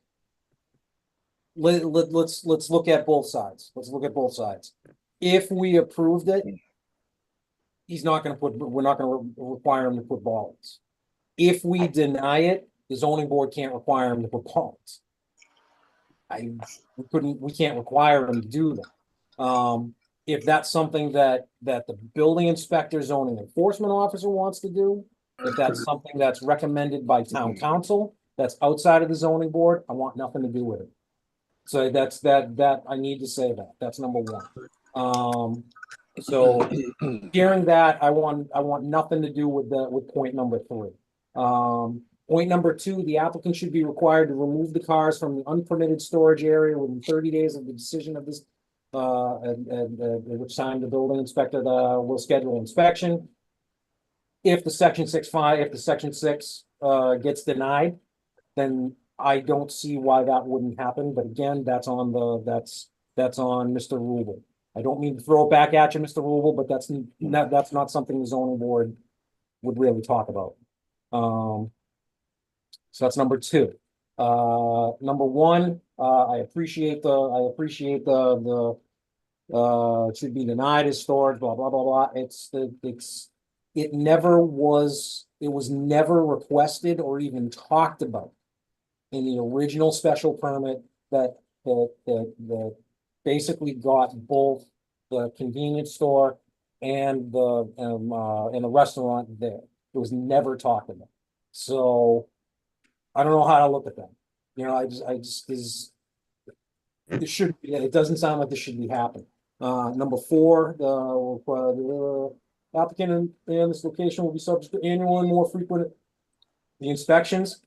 let's look at both sides. Let's look at both sides. If we approved it, we're not gonna require him to put bollards. If we deny it, the zoning board can't require him to put bollards. We can't require him to do that. If that's something that the building inspector, zoning enforcement officer wants to do, if that's something that's recommended by town council, that's outside of the zoning board, I want nothing to do with it. So that's that I need to say that. That's number one. So hearing that, I want nothing to do with point number 3. Point number 2, the applicant should be required to remove the cars from the unpermitted storage area within 30 days of the decision of this, at which time the building inspector will schedule inspection. If the section 6 gets denied, then I don't see why that wouldn't happen. But again, that's on Mr. Rubel. I don't mean to throw it back at you, Mr. Rubel, but that's not something the zoning board would really talk about. So that's number 2. Number 1, I appreciate the it should be denied as storage, blah, blah, blah, blah. It was never requested or even talked about in the original special permit that basically got both the convenience store and the restaurant there. It was never talked about. So I don't know how to look at that. It doesn't sound like this should be happening. Number 4, the applicant in this location will be subject to annual and more frequent inspections.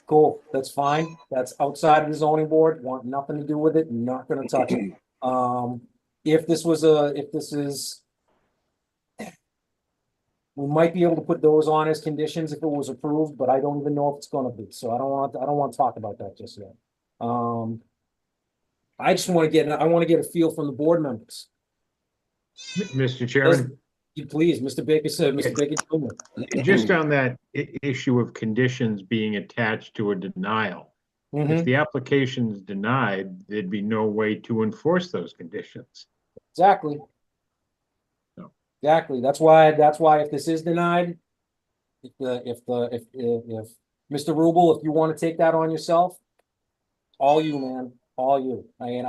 Cool, that's fine. That's outside of the zoning board. Want nothing to do with it. Not going to touch it. We might be able to put those on as conditions if it was approved, but I don't even know if it's going to be. So I don't want to talk about that just yet. I just want to get a feel from the board members. Mr. Chairman, Please, Mr. Baker said, Mr. Baker Jr. just on that issue of conditions being attached to a denial, if the application is denied, there'd be no way to enforce those conditions. Exactly. No. Exactly. That's why if this is denied, if Mr. Rubel, if you want to take that on yourself, all you, man, all you. I mean,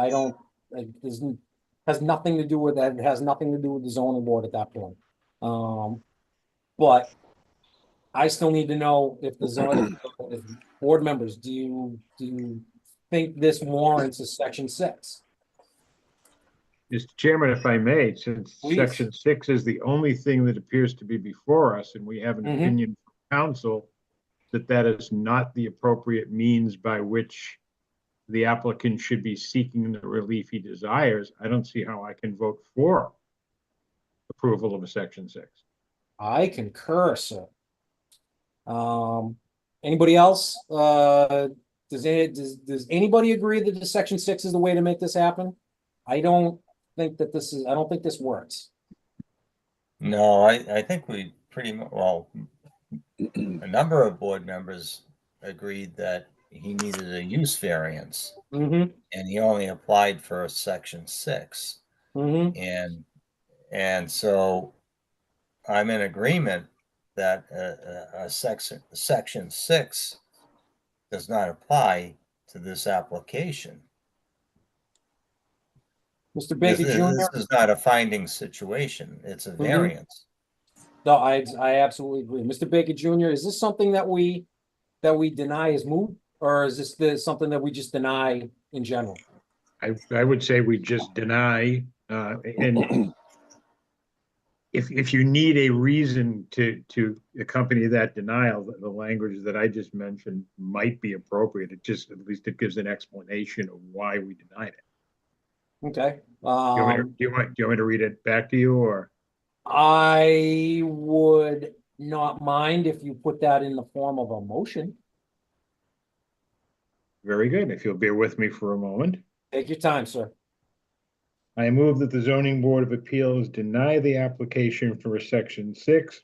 has nothing to do with that. It has nothing to do with the zoning board at that point. But I still need to know if if board members, do you think this warrants a section 6? Mr. Chairman, if I may, since Please. section 6 is the only thing that appears to be before us, and we have an opinion from council that is not the appropriate means by which the applicant should be seeking the relief he desires, I don't see how I can vote for approval of a section 6. I concur, sir. Anybody else? Does anybody agree that the section 6 is the way to make this happen? I don't think this works. No, I think we pretty much, well, a number of board members agreed that he needed a use variance, and he only applied for a section 6. And so I'm in agreement that a section 6 does not apply to this application. Mr. Baker Jr. This is not a finding situation. It's a variance. No, I absolutely agree. Mr. Baker Jr., is this something that that we deny is moot, or is this something that we just deny in general? I would say we just deny, and if you need a reason to accompany that denial, the language that I just mentioned might be appropriate. It just, at least it gives an explanation of why we denied it. Okay. Do you want me to read it back to you, or? I would not mind if you put that in the form of a motion. Very good. If you'll bear with me for a moment. Take your time, sir. I move that the zoning board of appeals deny the application for a section 6,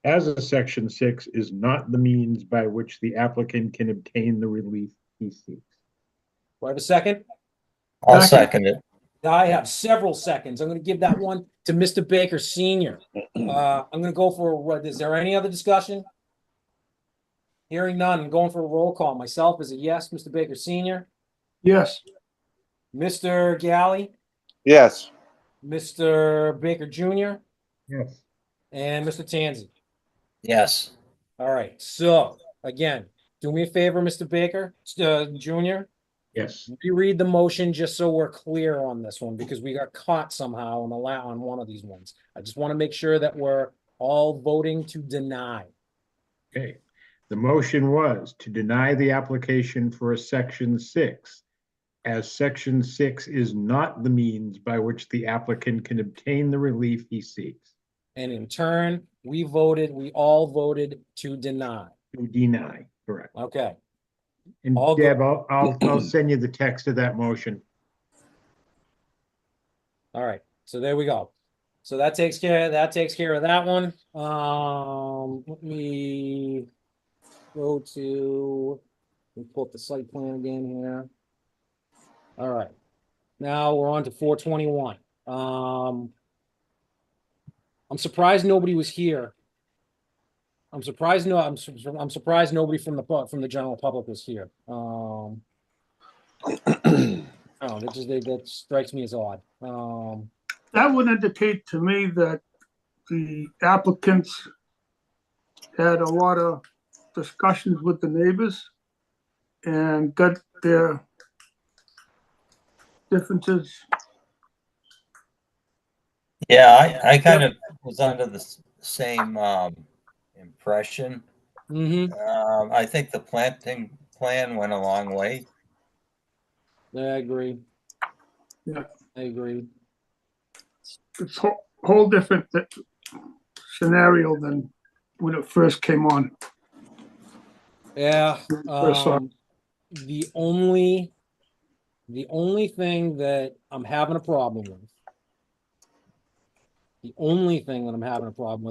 as a section 6 is not the means by which the applicant can obtain the relief he seeks. Do I have a second? I'll second it. I have several seconds. I'm going to give that one to Mr. Baker Senior. I'm going to go for, is there any other discussion? Hearing none, I'm going for a roll call. Myself is a yes. Mr. Baker Senior. Yes. Mr. Galley, Yes. Mr. Baker Jr., Yes. and Mr. Tanzi. Yes. All right. So again, do me a favor, Mr. Baker Jr. Yes. Reread the motion just so we're clear on this one, because we got caught somehow on one of these ones. I just want to make sure that we're all voting to deny. Okay. The motion was to deny the application for a section 6, as section 6 is not the means by which the applicant can obtain the relief he seeks. And in turn, we all voted to deny. To deny, correct. Okay. And All Deb, I'll send you the text of that motion. All right. So there we go. So that takes care of that one. Let me go to, let me pull up the site plan again here. All right. Now we're on to 421. I'm surprised nobody was here. I'm surprised nobody from the general public was here. Oh, that strikes me as odd. That would indicate to me that the applicants had a lot of discussions with the neighbors and got their differences. Yeah, I kind of was under the same impression. I think the planting plan went a long way. I agree. Yeah. I agree. It's a whole different scenario than when it first came on. Yeah. First off. The only thing that I'm having a problem with,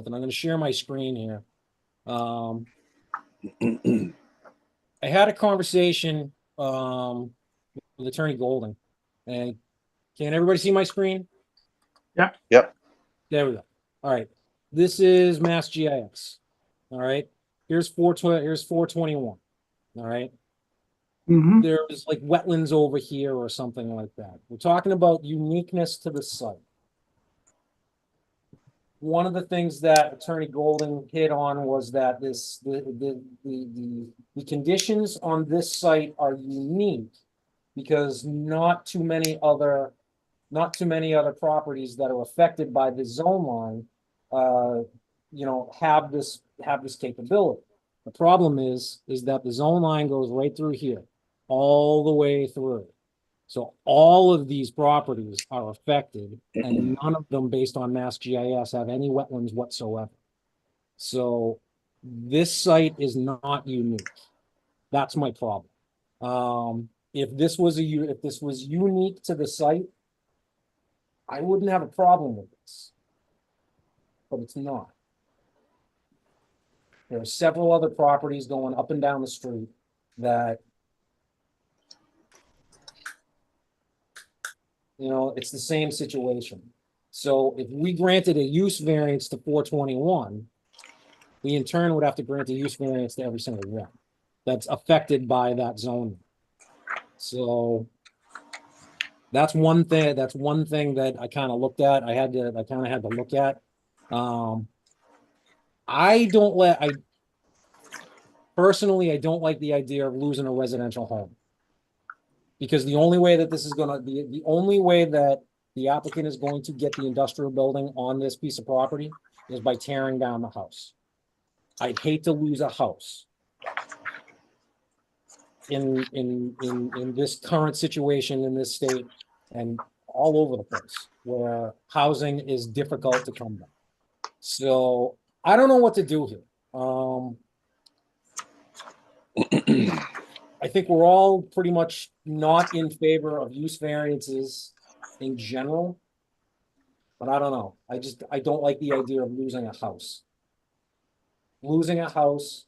and I'm going to share my screen here. I had a conversation with Attorney Golding, and can everybody see my screen? Yeah. Yep. There we go. All right. This is Mass GIS. All right. Here's 421. All right. Mm-hmm. There's like wetlands over here or something like that. We're talking about uniqueness to the site. One of the things that Attorney Golding hit on was that the conditions on this site are unique because not too many other properties that are affected by the zone line, have this capability. The problem is that the zone line goes right through here, all the way through. So all of these properties are affected, and none of them, based on Mass GIS, have any wetlands whatsoever. So this site is not unique. That's my problem. If this was unique to the site, I wouldn't have a problem with this, but it's not. There are several other properties going up and down the street that, it's the same situation. So if we granted a use variance to 421, we in turn would have to grant a use variance to every single one that's affected by that zone. So that's one thing that I kind of looked at. I kind of had to look at. Personally, I don't like the idea of losing a residential home. Because the only way that this is gonna, the only way that the applicant is going to get the industrial building on this piece of property is by tearing down the house. I'd hate to lose a house in this current situation in this state and all over the place where housing is difficult to come by. So I don't know what to do here. I think we're all pretty much not in favor of use variances in general. But I don't know. I don't like the idea of losing a house. Losing a house,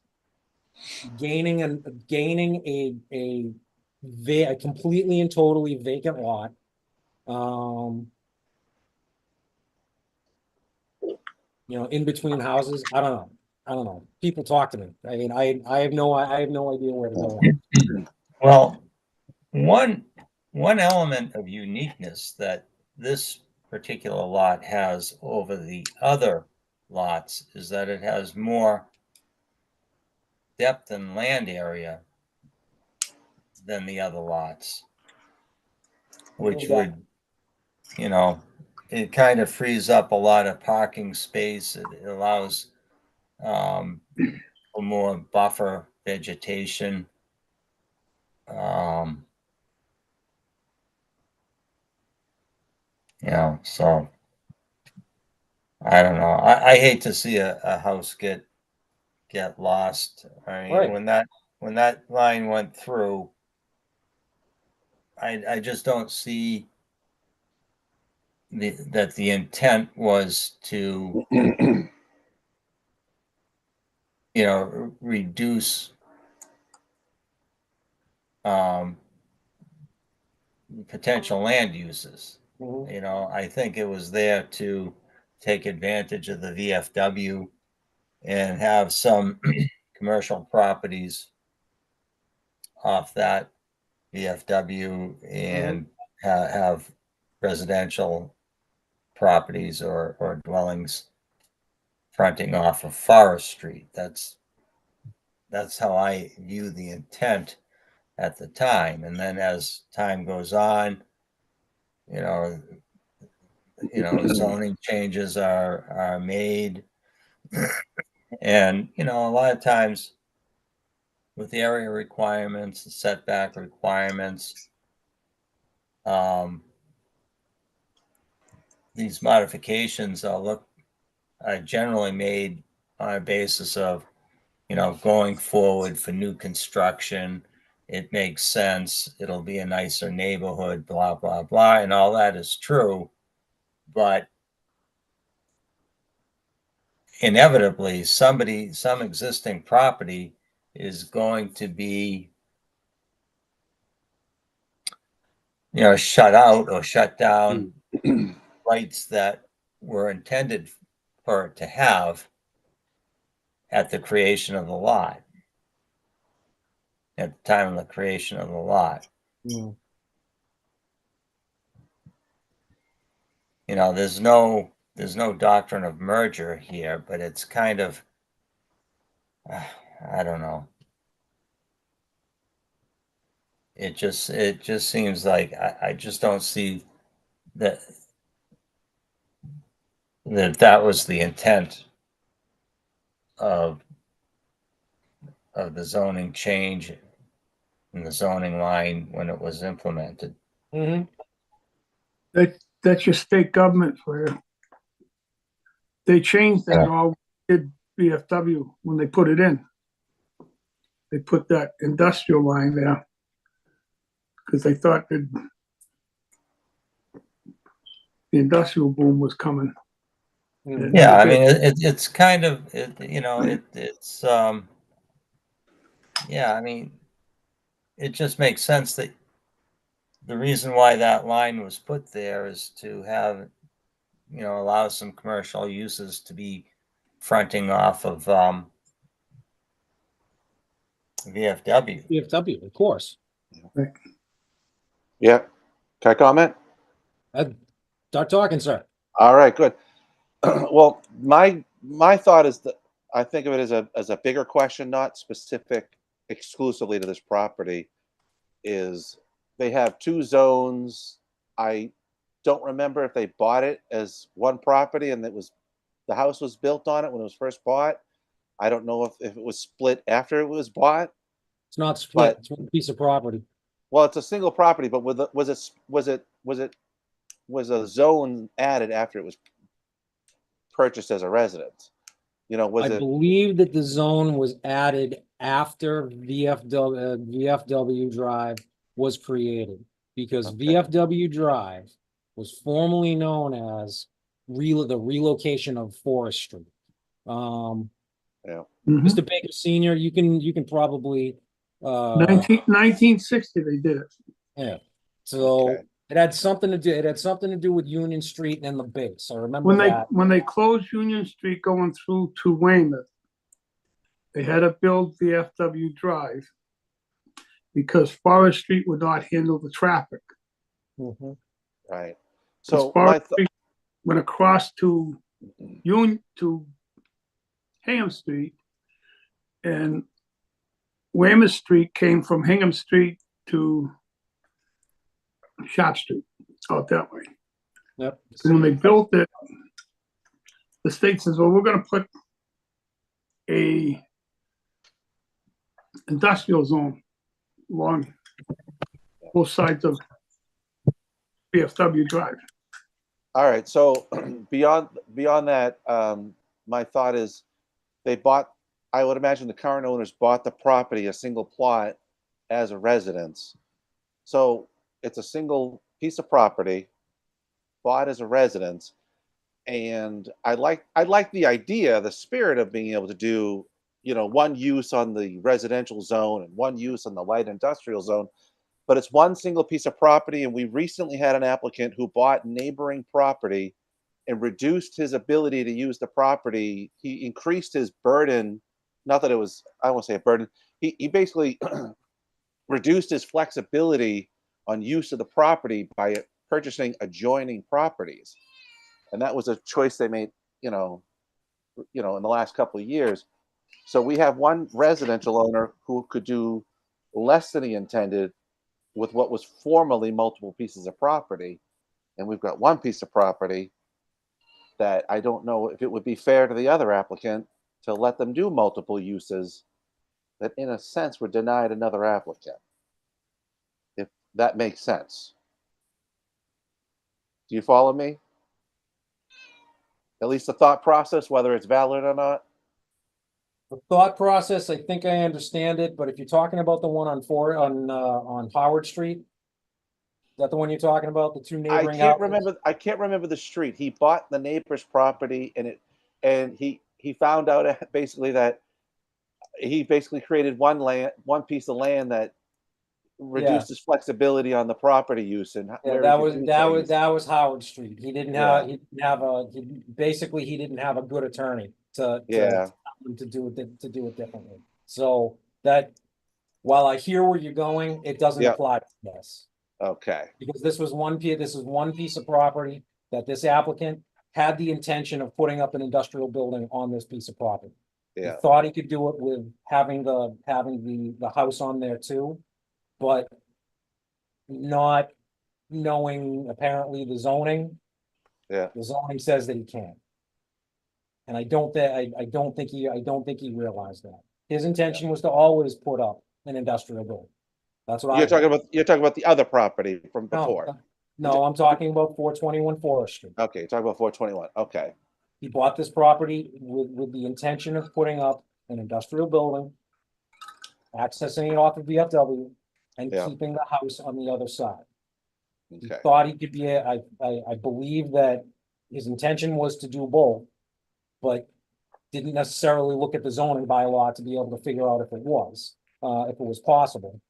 gaining a completely and totally vacant lot. In between houses. I don't know. People talk to me. I mean, I have no idea where to go. Well, one element of uniqueness that this particular lot has over the other lots is that it has more depth and land area than the other lots, which would, it kind of frees up a lot of parking space. It allows for more buffer vegetation. So I don't know. I hate to see a house get lost. I mean, Right. when that line went through, I just don't see that the intent was to reduce potential land uses. I think it was there to take advantage of the VFW and have some commercial properties off that VFW and have residential properties or dwellings fronting off of Forest Street. That's how I view the intent at the time. And then as time goes on, zoning changes are made. And, a lot of times with the area requirements, the setback requirements, these modifications are generally made on a basis of, going forward for new construction. It makes sense. It'll be a nicer neighborhood, blah, blah, blah. And all that is true. But inevitably, some existing property is going to be, shut out or shut down rights that were intended for it to have at the creation of the lot, at the time of the creation of the lot. There's no doctrine of merger here, but it's kind of, I don't know. It just seems like I just don't see that was the intent of the zoning change in the zoning line when it was implemented. That's your state government for you. They changed that all did VFW when they put it in. They put that industrial line there because they thought that the industrial boom was coming. Yeah, I mean, it's kind of, it's, yeah, I mean, it just makes sense that the reason why that line was put there is to have, allow some commercial uses to be fronting off of VFW. VFW, of course. Yeah. Can I comment? Start talking, sir. All right, good. Well, my thought is that I think of it as a bigger question, not specific exclusively to this property, is they have two zones. I don't remember if they bought it as one property and the house was built on it when it was first bought. I don't know if it was split after it was bought. It's not split, But- it's one piece of property. Well, it's a single property, but was a zone added after it was purchased as a residence? You know, was I it? believe that the zone was added after VFW Drive was created. Because Okay. VFW Drive was formerly known as the relocation of Forest Street. Mhm. Mr. Baker Senior, you can probably, 1960, they did it. yeah. So Okay. it had something to do with Union Street and the base. I remember that. When they closed Union Street going through to Weymouth, they had to build VFW Drive because Forest Street would not handle the traffic. Mhm. Right. So So my Forest Street went across to Hingham Street, and Weymouth Street came from Hingham Street to Shop Street, out that way. Yep. So when they built it, the state says, well, we're gonna put a industrial zone along both sides of VFW Drive. All right, so beyond that, my thought is I would imagine the current owners bought the property, a single plot, as a residence. So it's a single piece of property bought as a residence. And I like the idea, the spirit of being able to do, one use on the residential zone and one use on the light industrial zone. But it's one single piece of property, and we recently had an applicant who bought neighboring property and reduced his ability to use the property. He increased his burden. Not that it was, I won't say a burden. He basically reduced his flexibility on use of the property by purchasing adjoining properties. And that was a choice they made, in the last couple of years. So we have one residential owner who could do less than he intended with what was formerly multiple pieces of property. And we've got one piece of property that I don't know if it would be fair to the other applicant to let them do multiple uses that in a sense were denied another applicant. If that makes sense. Do you follow me? At least the thought process, whether it's valid or not. The thought process, I think I understand it, but if you're talking about the one on Howard Street, is that the one you're talking about, the two neighboring houses? I can't remember the street. He bought the neighbor's property, and he found out basically that he basically created one piece of land that reduced his flexibility on the property use and Yeah, where that was Howard Street. He didn't have a good attorney to do it differently. So that, while I hear where you're going, it doesn't apply to this. Okay. Because this is one piece of property that this applicant had the intention of putting up an industrial building on this piece of property. Yeah. He thought he could do it with having the house on there too, but not knowing apparently the zoning. Yeah. The zoning says that he can't. And I don't think he realized that. His intention was to always put up an industrial building. That's what You're talking about the other property from before. No, I'm talking about 421 Forest Street. Okay, you're talking about 421. Okay. He bought this property with the intention of putting up an industrial building, accessing it off of VFW, and keeping the house on the other side. He Okay. thought he could be I believe that his intention was to do both, but didn't necessarily look at the zoning bylaw to be able to figure out if it was possible.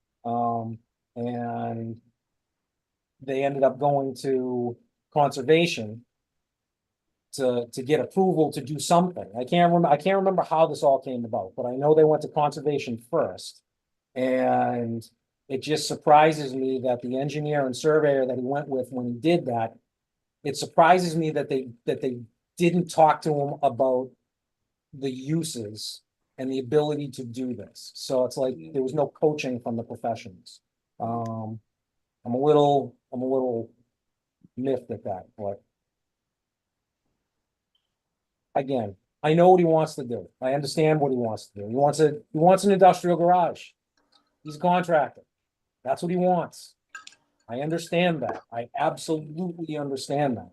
And they ended up going to conservation to get approval to do something. I can't remember how this all came about, but I know they went to conservation first. And it just surprises me that the engineer and surveyor that he went with when he did that, it surprises me that they didn't talk to him about the uses and the ability to do this. So it's like there was no coaching from the professionals. I'm a little miffed at that, but again, I know what he wants to do. I understand what he wants to do. He wants an industrial garage. He's a contractor. That's what he wants. I understand that. I absolutely understand that.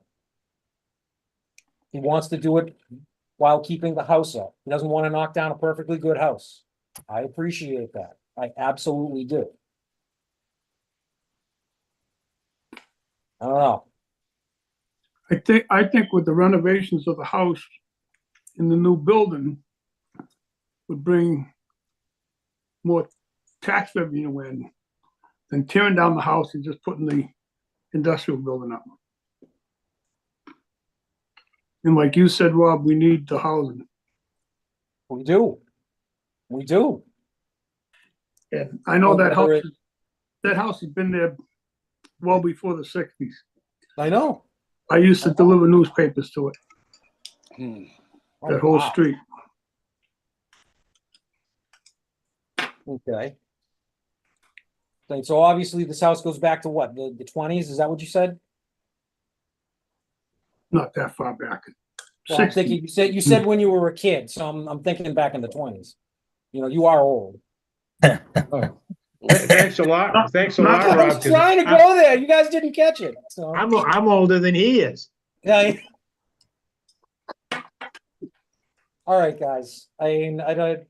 He wants to do it while keeping the house up. He doesn't want to knock down a perfectly good house. I appreciate that. I absolutely do. I don't know. I think with the renovations of the house in the new building would bring more tax revenue in than tearing down the house and just putting the industrial building up. And like you said, Rob, we need the housing. We do. We do. And I know that Whether house, that house has been there well before the 60s. I know. I used to deliver newspapers to it, Oh, that whole wow. street. Okay. So obviously this house goes back to what, the 20s? Is that what you said? Not that far back. Well, I'm 60s. thinking, you said when you were a kid, so I'm thinking back in the 20s. You know, you are old. Thanks a lot. Thanks a lot, I Rob. was 'cause trying to go there. You guys didn't catch it. So I'm older than he is. yeah. All right, guys. I mean, I don't.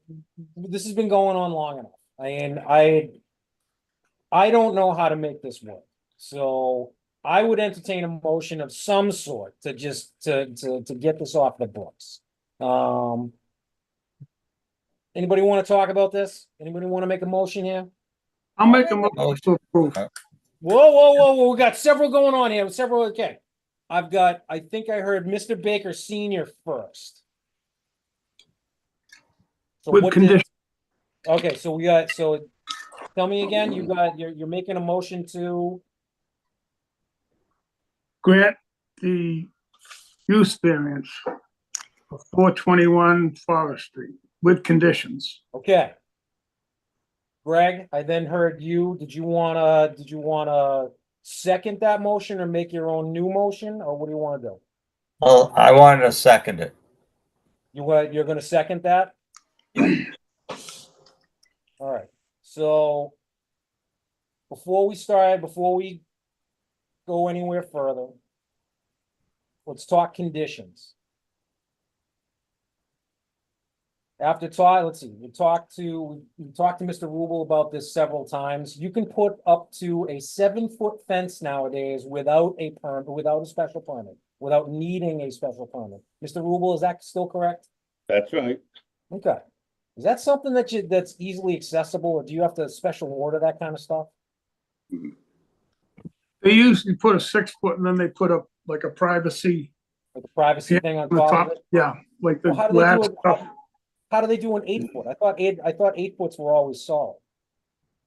This has been going on long enough. I mean, I don't know how to make this work. So I would entertain a motion of some sort to just to get this off the books. Anybody want to talk about this? Anybody want to make a motion here? I'll make a motion to approve. Whoa. We got several going on here. Several. Okay. I think I heard Mr. Baker Senior first. So With what condition. okay, so tell me again, you're making a motion to, Grant the use variance for 421 Forest Street with conditions. okay. Greg, I then heard you. Did you wanna second that motion or make your own new motion, or what do you wanna do? Well, I wanted to second it. You're gonna second that? All right, so before we go anywhere further, let's talk conditions. Let's see, we talked to Mr. Rubel about this several times. You can put up to a 7-foot fence nowadays without a permit, without a special permit, without needing a special permit. Mr. Rubel, is that still correct? That's right. Okay. Is that something that's easily accessible, or do you have to special order that kind of stuff? They usually put a 6-foot and then they put up like a privacy. Like a privacy thing on top of it? Yeah, like the Well, how do they latch do it? stuff. How do they do an 8-foot? I thought 8-foots were always solid.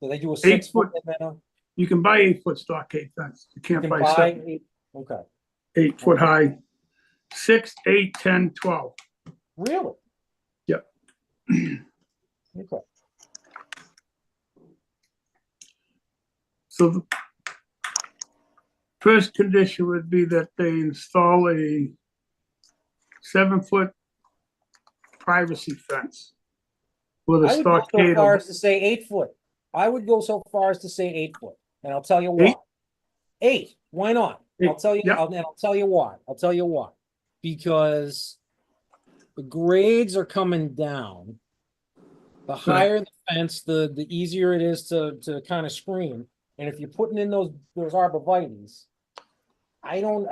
Do they do a 8 6-foot? foot. You can buy 8-foot stockade fence. You You can't can buy buy 7. 8, okay. 8-foot high. 6, 8, 10, 12. Really? Yep. Okay. So the first condition would be that they install a 7-foot privacy fence with a I would go so stockade. far as to say 8-foot. I would go so far as to say 8-foot, and I'll tell you why. 8, why not? I'll tell you, Yep. and I'll tell you why. I'll tell you why. Because the grades are coming down. The higher the fence, the easier it is to kind of screen. And if you're putting in those arborvitaes, I don't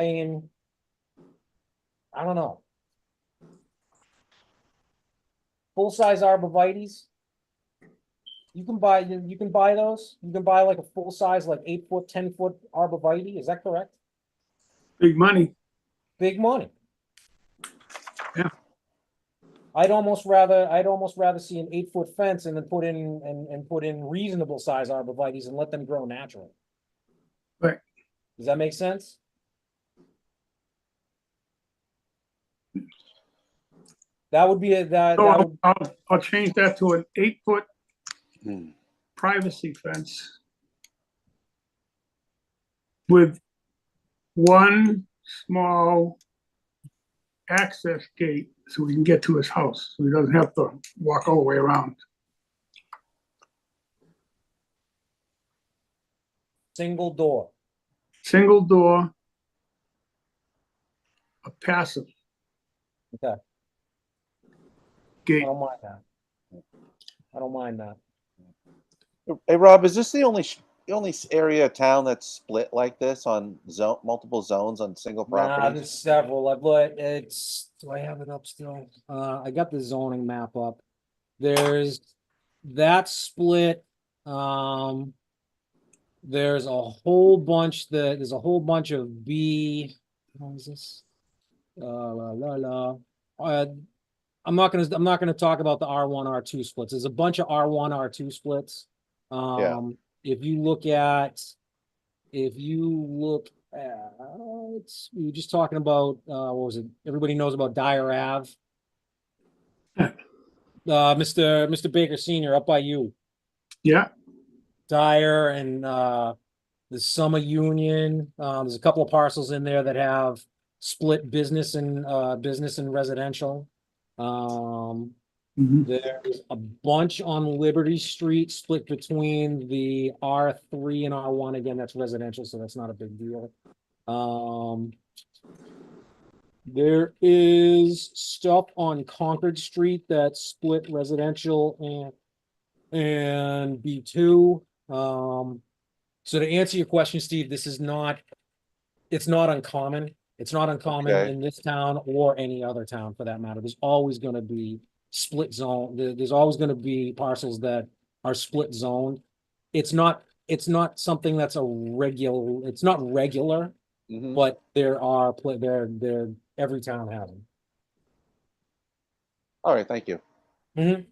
know. Full-size arborvitaes, you can buy those. You can buy like a full-size, like 8-foot, 10-foot arborvitae. Is that correct? Big money. Big money. Yeah. I'd almost rather see an 8-foot fence and then put in reasonable size arborvitaes and let them grow naturally. Right. Does that make sense? That would be a, that So would, I'll change that to an 8-foot Hmm. privacy fence with one small access gate so we can get to his house, so he doesn't have to walk all the way around. single door. Single door, a passive Okay, I gate. don't mind that. I don't mind that. Hey, Rob, is this the only area of town that's split like this on multiple zones on single Nah, properties? there's several. I've looked, do I have it up still? I got the zoning map up. There's that split. There's a whole bunch of B. What is this? I'm not gonna talk about the R1, R2 splits. There's a bunch of R1, R2 splits. Yeah. If you look at, we were just talking about, what was it? Everybody knows about Dyer Ave. Mr. Baker Senior up by you. Yeah, Dyer and the Summer Union. There's a couple of parcels in there that have split business and residential. mhm. There's a bunch on Liberty Street split between the R3 and R1. Again, that's residential, so that's not a big deal. There is stuff on Concord Street that's split residential and B2. So to answer your question, Steve, it's not uncommon. It's not uncommon Okay. in this town or any other town for that matter. There's always going to be split zone. There's always going to be parcels that are split zoned. It's not something that's it's not regular, Mhm. but there every town has them. All right, thank you. All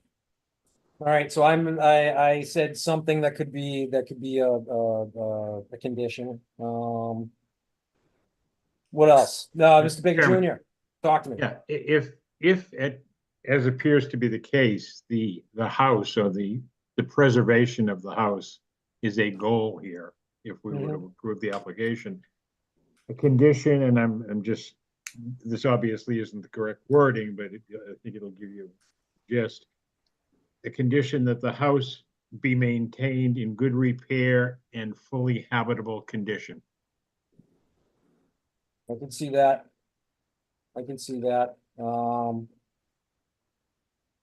right, so I said something that could be a condition. What else? No, Mr. Baker Chairman. Jr., talk to me. Yeah, if it, as appears to be the case, the house or the preservation of the house is a goal here, if we were to approve the application. A condition, and I'm just, this obviously isn't the correct wording, but I think it'll give you a gist. The condition that the house be maintained in good repair and fully habitable condition. I can see that.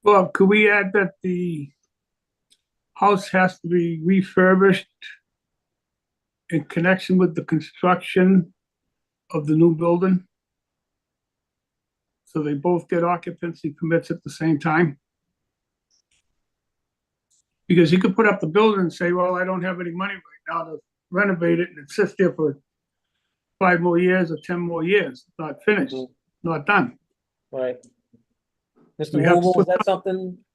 Well, could we add that the house has to be refurbished in connection with the construction of the new building? So they both get occupancy permits at the same time? Because you could put up the building and say, well, I don't have any money right now to renovate it, and it sits there for 5 more years or 10 more years, not finished, not done. Right. Mr. We have to Rubel, put-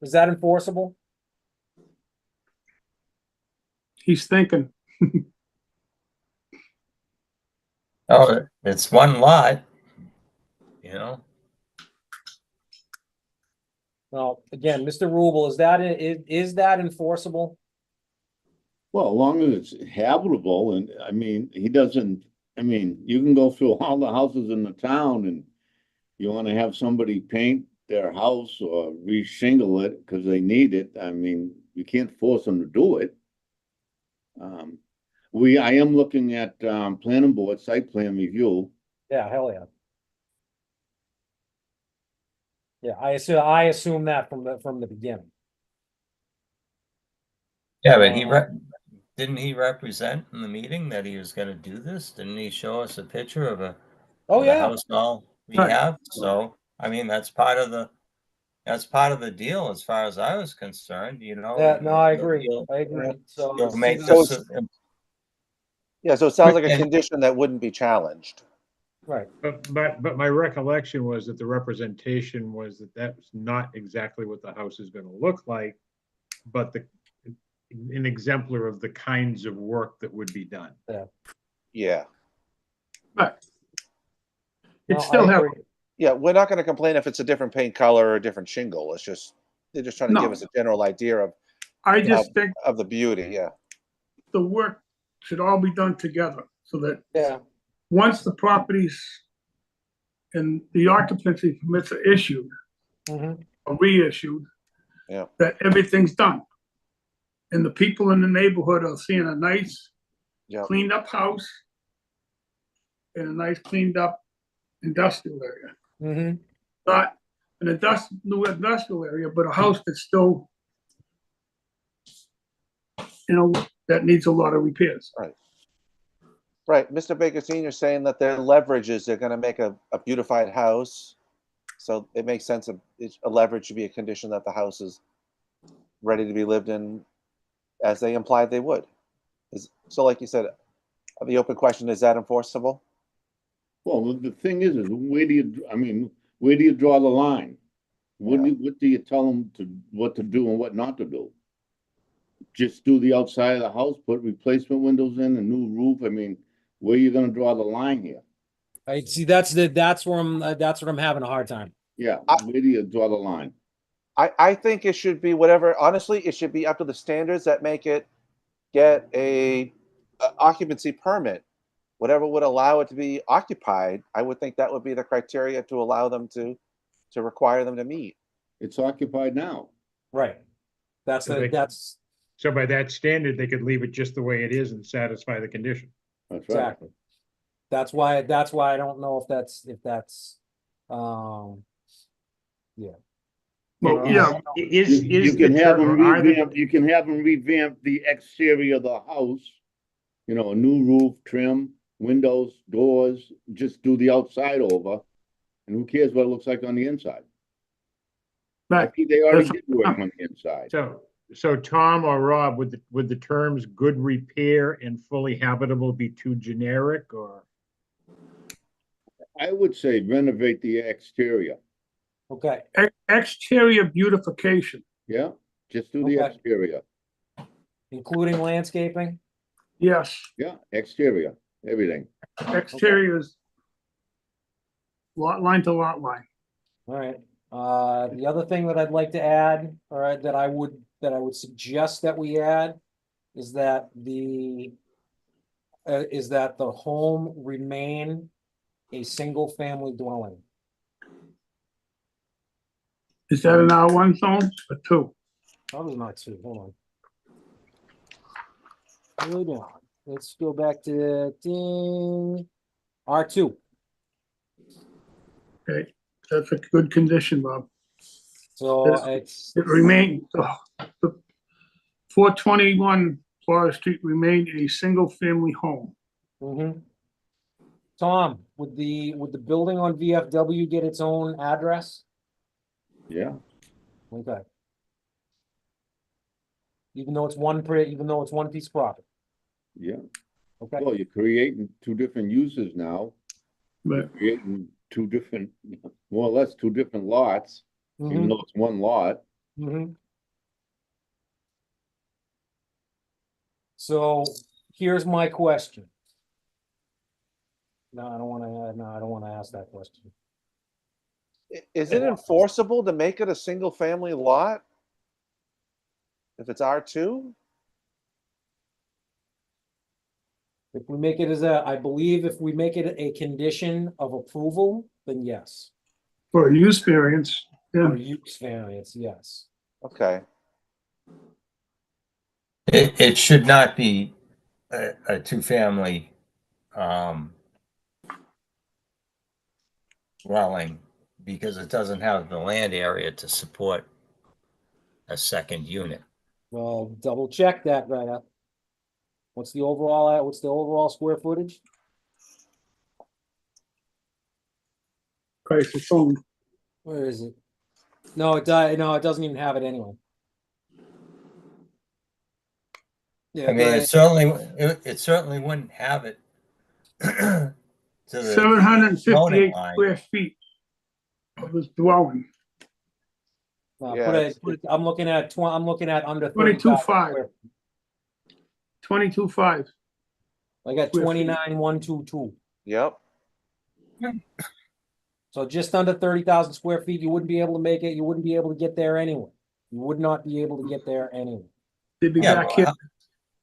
is that enforceable? He's thinking. Oh, it's one lot, you know? Well, again, Mr. Rubel, is that enforceable? Well, as long as it's habitable, and I mean, you can go through all the houses in the town and you wanna have somebody paint their house or re-shingle it because they need it. I mean, you can't force them to do it. I am looking at, planning board site plan review. Yeah, hell yeah. Yeah, I assume that from the beginning. Yeah, but didn't he represent in the meeting that he was gonna do this? Didn't he show us a picture of Oh, the yeah. house all we Right. have? So, I mean, that's part of the deal as far as I was concerned, you know? Yeah, no, I agree. You'll- I agree. So You'll make So this, Yeah, so it sounds like a And- condition that wouldn't be challenged. right. But my recollection was that the representation was that that's not exactly what the house is gonna look like, but an exemplar of the kinds of work that would be done. Yeah. But No, it's still I have, agree. Yeah, we're not gonna complain if it's a different paint color or a different shingle. It's just, they're just trying to give No. us a general idea of, I just think of the beauty, yeah. the work should all be done together so that Yeah. once the properties and the occupancy permits are issued Mhm. or reissued, Yeah. that everything's done. And the people in the neighborhood are seeing a nice Yeah. cleaned up house and a nice cleaned up industrial area. Mhm. Not an new industrial area, but a house that's still, that needs a lot of repairs. Right, Mr. Baker Senior saying that their leverage is they're gonna make a beautified house. So it makes sense, a leverage should be a condition that the house is ready to be lived in, as they implied they would. So like you said, the open question, is that enforceable? Well, the thing is where do you draw the line? What do you tell them what to do and what not to do? Just do the outside of the house, put replacement windows in, a new roof? I mean, where are you gonna draw the line here? I see. That's where that's what I'm having a hard time. Yeah, where do you draw the line? I think it should be whatever, honestly, it should be up to the standards that make it get a occupancy permit. Whatever would allow it to be occupied, I would think that would be the criteria to allow them to require them to meet. It's occupied now. Right. That's So so by that standard, they could leave it just the way it is and satisfy the condition. That's right. exactly. That's why I don't know if that's yeah. Well, yeah, You can have them revamp the exterior of the house. A new roof, trim, windows, doors, just do the outside over. And who cares what it looks like on the inside? I think they already did work on the inside. So Tom or Rob, would the terms good repair and fully habitable be too generic, or? I would say renovate the exterior. Okay. Exterior beautification. Yeah, just do the exterior. Including landscaping? Yes. Yeah, exterior, everything. Exterior is lot line to lot line. All right. The other thing that I'd like to add, all right, that I would suggest that we add is that the home remain a single family dwelling. Is that an R1 zone or 2? Probably not 2. Hold on. Really down. Let's go back to R2. Okay, that's a good condition, Bob. So it remained, the 421 Forest Street remained a single family home. Mm-hmm. Tom, would the building on VFW get its own address? Yeah. Okay. Even though it's one piece of property. Yeah. Okay. Well, you're creating two different uses now. But you're creating more or less two different lots, even though it's one lot. Mm-hmm. So here's my question. No, I don't want to ask that question. Is it enforceable to make it a single family lot? If it's R2? If we make it I believe if we make it a condition of approval, then yes. for a use variance, yeah. Or use variance, yes. Okay. It should not be a two-family dwelling because it doesn't have the land area to support a second unit. Well, double check that right up. What's the overall square footage? Price is owned. Where is it? No, it doesn't even have it anyway. Yeah, I mean, it certainly wouldn't have it to the 758 zoning line. square feet of this dwelling. I'm looking at under 22.5. 22.5. I got 29,122. Yep. So just under 30,000 square feet, you wouldn't be able to make it, you wouldn't be able to get there anyway. You would not be able to get there anyway. They'd be Yeah, back well, here.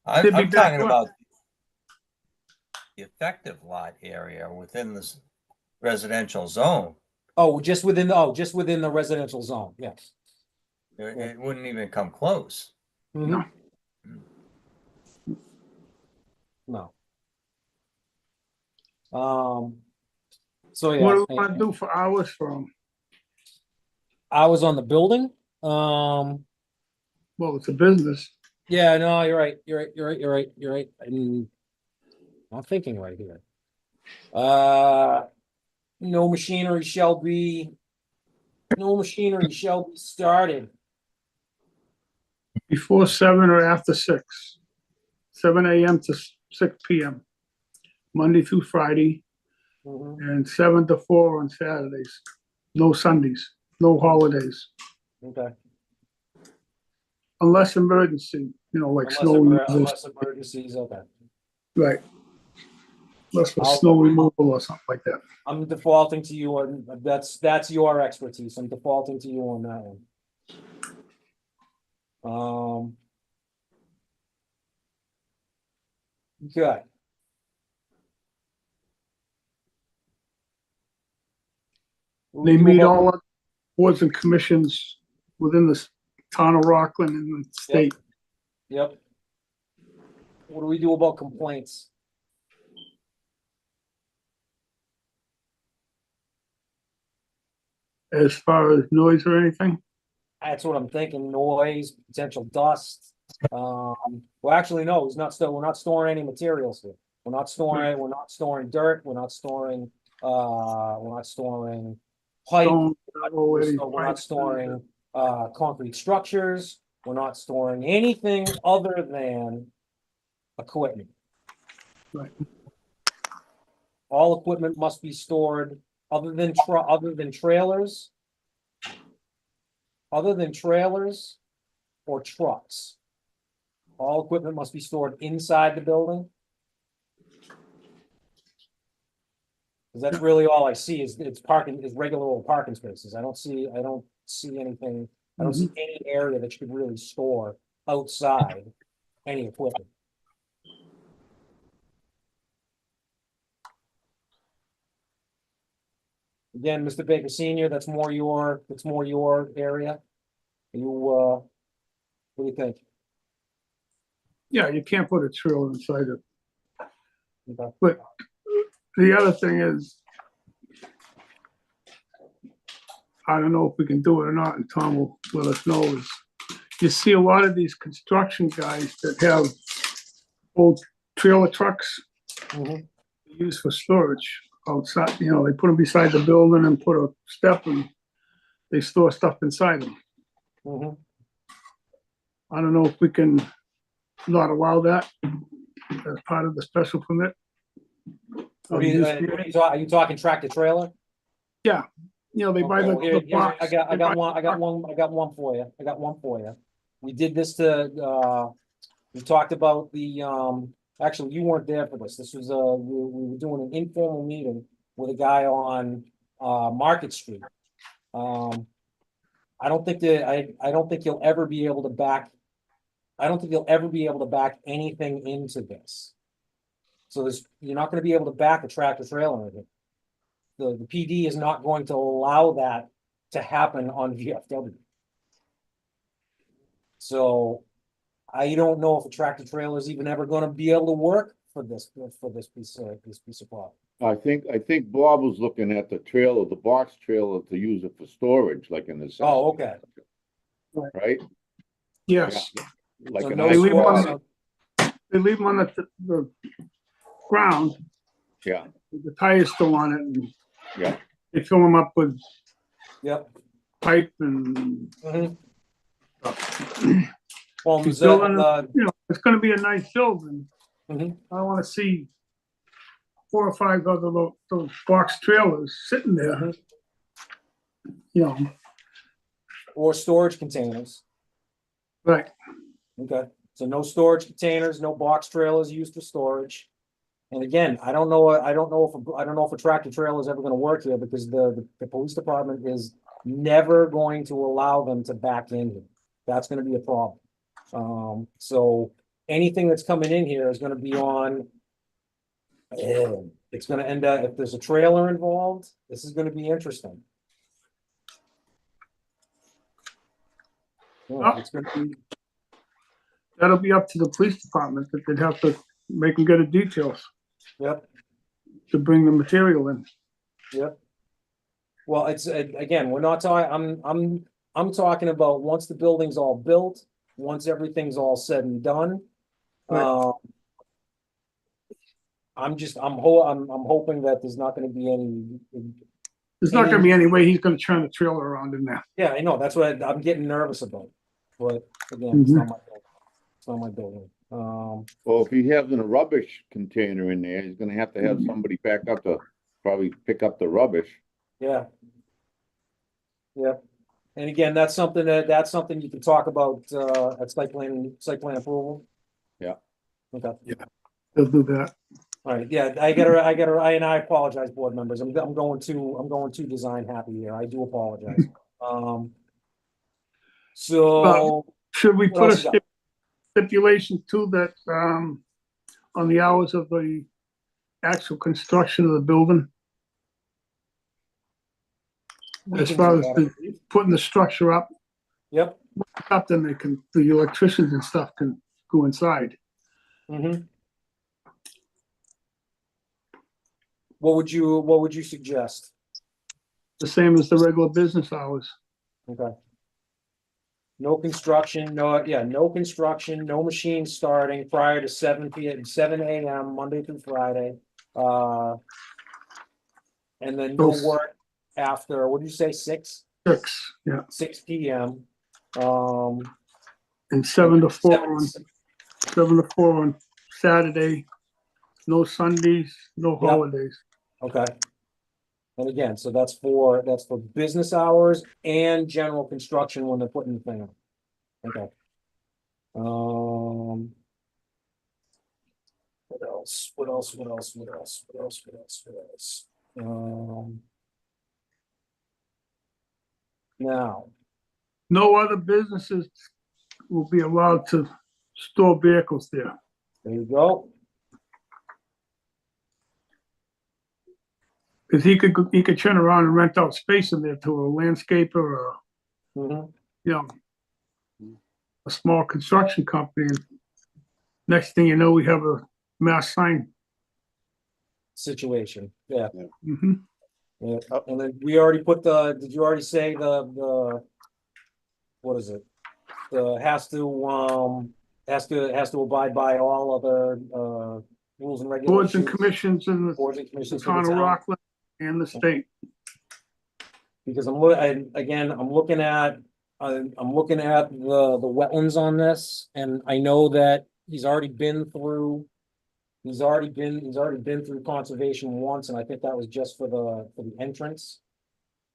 I'm They'd be I'm back talking where? about the effective lot area within this residential zone. Oh, just within the residential zone, yes. It wouldn't even come close. Mhm. No. So yeah. What do we want to do for hours from? I was on the building. Well, it's a business. Yeah, no, you're right. I'm thinking right here. No machinery shall be started. Before 7 or after 6. 7 a.m. to 6 p.m. Monday through Friday, Mhm. and 7 to 4 on Saturdays. No Sundays, no holidays, Okay. unless emergency, like snow removal. Unless emergencies, okay. Right. Unless for I'll- snow removal or something like that. I'm defaulting to you on, that's your expertise. I'm defaulting to you on that one. Okay. They meet all the boards and commissions within the town of Rockland and the state. Yep. What do we do about complaints? As far as noise or anything. That's what I'm thinking, noise, potential dust. Well, actually, no, we're not storing any materials here. We're not storing dirt, we're not storing pipe, Stone, we're not storing concrete structures, we're not storing anything other than equipment. Right. All equipment must be stored other than trailers. Other than trailers or trucks. All equipment must be stored inside the building. Because that's really all I see is regular old parking spaces. I don't see anything, I don't see any area that you could really store outside any equipment. Again, Mr. Baker Senior, that's more your area. What do you think? Yeah, you can't put a trailer inside it. Okay. But the other thing is, I don't know if we can do it or not, and Tom will let us know, is you see a lot of these construction guys that have old trailer trucks used for storage outside, they put them beside the building and put a step and they store stuff inside them. I don't know if we can not allow that as part of the special permit. Are you talking tractor trailer? Yeah, they buy the box. I got one for you. We did this we talked about actually, you weren't there for this. This was, we were doing an informal meeting with a guy on, Market Street. I don't think you'll ever be able to back anything into this. So you're not gonna be able to back a tractor trailer in it. The PD is not going to allow that to happen on VFW. So I don't know if a tractor trailer is even ever gonna be able to work for this piece of property. I think Bob was looking at the trailer, the box trailer to use it for storage, like in the. Oh, okay. Right? Yes. Like So an no They leave them ice on they leave them on the ground, Yeah, with the tires still on it, and yeah. they fill them up with Yep. pipe and Well, it's gonna be a nice building. Mhm. I don't wanna see 4 or 5 other those box trailers sitting there. Or storage containers. Right. Okay, so no storage containers, no box trailers used for storage. And again, I don't know if a tractor trailer is ever gonna work here because the police department is never going to allow them to back in here. That's gonna be a problem. So anything that's coming in here is gonna be on. It's gonna end up, if there's a trailer involved, this is gonna be interesting. Yeah, it's gonna be, That'll be up to the police department, that they'd have to make them get the details yep, to bring the material in. yep. Well, it's, again, we're not talking, I'm talking about once the building's all built, once everything's all said and done. Right. I'm hoping that there's not gonna be any. There's not gonna be any way he's gonna turn the trailer around in there. Yeah, I know, that's what I'm getting nervous about, but again, it's not my building. It's not my building. Well, if he has a rubbish container in there, he's gonna have to have somebody back up to probably pick up the rubbish. Yeah. Yeah, and again, that's something you can talk about, at site plan approval. Yeah. Okay, They'll do that. all right, yeah, and I apologize, board members, I'm going too design happy here, I do apologize. So, Should we What put a else you got? stipulation too that, on the hours of the actual construction of the building? we As can far do as that. putting the structure up, Yep. then the electricians and stuff can go inside. Mm-hmm. What would you suggest? The same as the regular business hours. Okay. No construction, no construction, no machines starting prior to 7 a.m. Monday through Friday. And then no Those- work after, what did you say, 6? 6, yeah, 6 p.m. and 7 to 4 7 on, 7 to 4 on Saturday. No Sundays, no Yep. holidays. Okay. And again, so that's for business hours and general construction when they're putting the thing on. Okay. What else? Now, No other businesses will be allowed to store vehicles there. there you go. Cause he could turn around and rent out space in there to a landscaper or, Mhm. you know, a small construction company. And next thing you know, we have a mass sign. Situation, yeah. Mhm. Yeah, and then we already put did you already say the, what is it? The has to abide by all other, rules and regulations. Boards and commissions in Boards and the commissions for the town of town. Rockland and the state. Because I'm looking at the wetlands on this, and I know that he's already been through conservation once, and I think that was just for the entrance.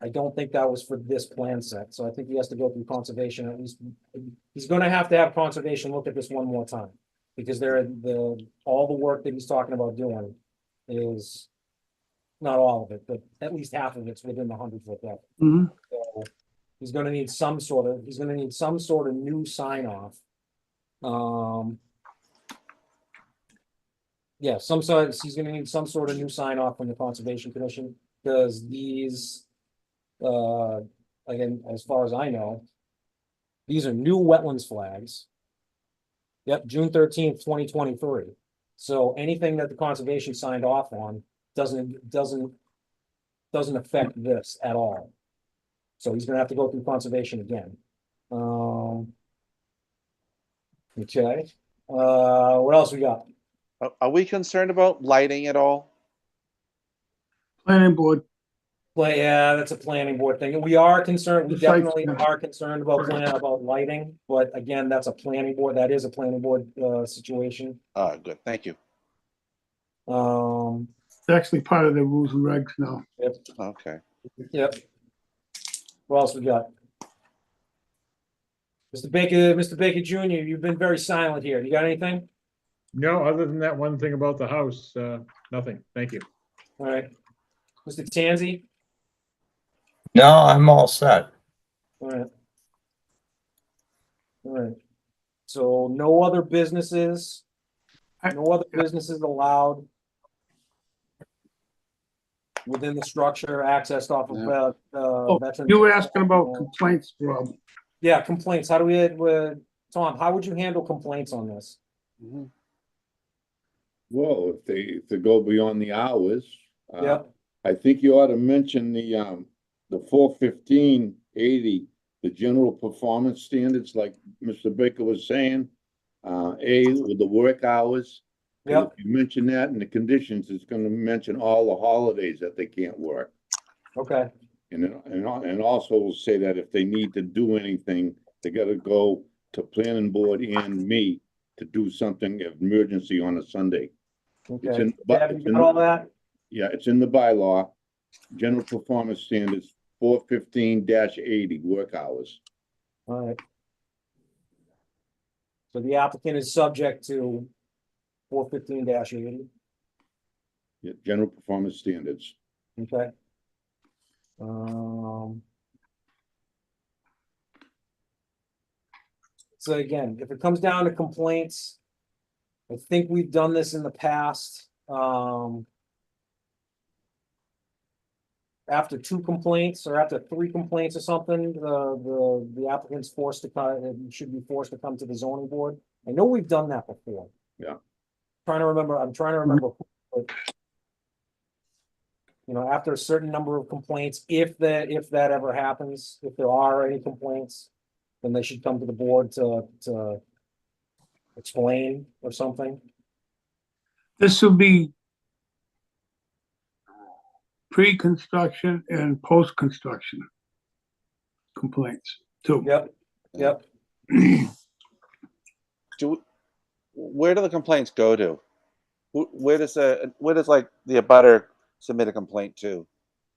I don't think that was for this plan set, so I think he has to go through conservation at least. He's gonna have to have conservation look at this one more time, because all the work that he's talking about doing is not all of it, but at least half of it's within the 100-foot depth. Mhm. So he's gonna need some sort of new sign off. Yeah, he's gonna need some sort of new sign off from the Conservation Commission, because these, again, as far as I know, these are new wetlands flags. Yep, June 13th, 2023. So anything that the conservation signed off on doesn't affect this at all. So he's gonna have to go through conservation again. Okay, what else we got? Are we concerned about lighting at all? Planning board, Well, yeah, that's a planning board thing. We are concerned, we The site definitely plan. are concerned about lighting, but again, that is a planning board situation. Good, thank you. it's actually part of the rules and regs now. Okay. Yep. What else we got? Mr. Baker Jr., you've been very silent here. You got anything? No, other than that one thing about the house, nothing. Thank you. All right. Mr. Tanzi? No, I'm all set. All right. All right. So no other businesses? No other businesses allowed within the structure accessed off of, veterans? You were asking about complaints, Rob. Yeah, complaints. How do we, Tom, how would you handle complaints on this? Well, if they go beyond the hours, Yep, I think you ought to mention the 415/80, the general performance standards, like Mr. Baker was saying. With the work hours. yep, If you mention that in the conditions, it's gonna mention all the holidays that they can't work. okay, And also will say that if they need to do anything, they gotta go to planning board and me to do something of emergency on a Sunday. okay. in- Deb, it's you in got all that? Yeah, it's in the bylaw, general performance standards, 415/80, work hours. All right. So the applicant is subject to 415-80, Yeah, general performance standards. okay? So again, if it comes down to complaints, I think we've done this in the past. After 2 complaints or after 3 complaints or something, the applicant's forced to come, should be forced to come to the zoning board. I know we've done that before. Yeah. I'm trying to remember. You know, after a certain number of complaints, if that ever happens, if there are any complaints, then they should come to the board to explain or something. This will be pre-construction and post-construction complaints too. Yep, yep. Where do the complaints go to? Where does like the abutter submit a complaint to?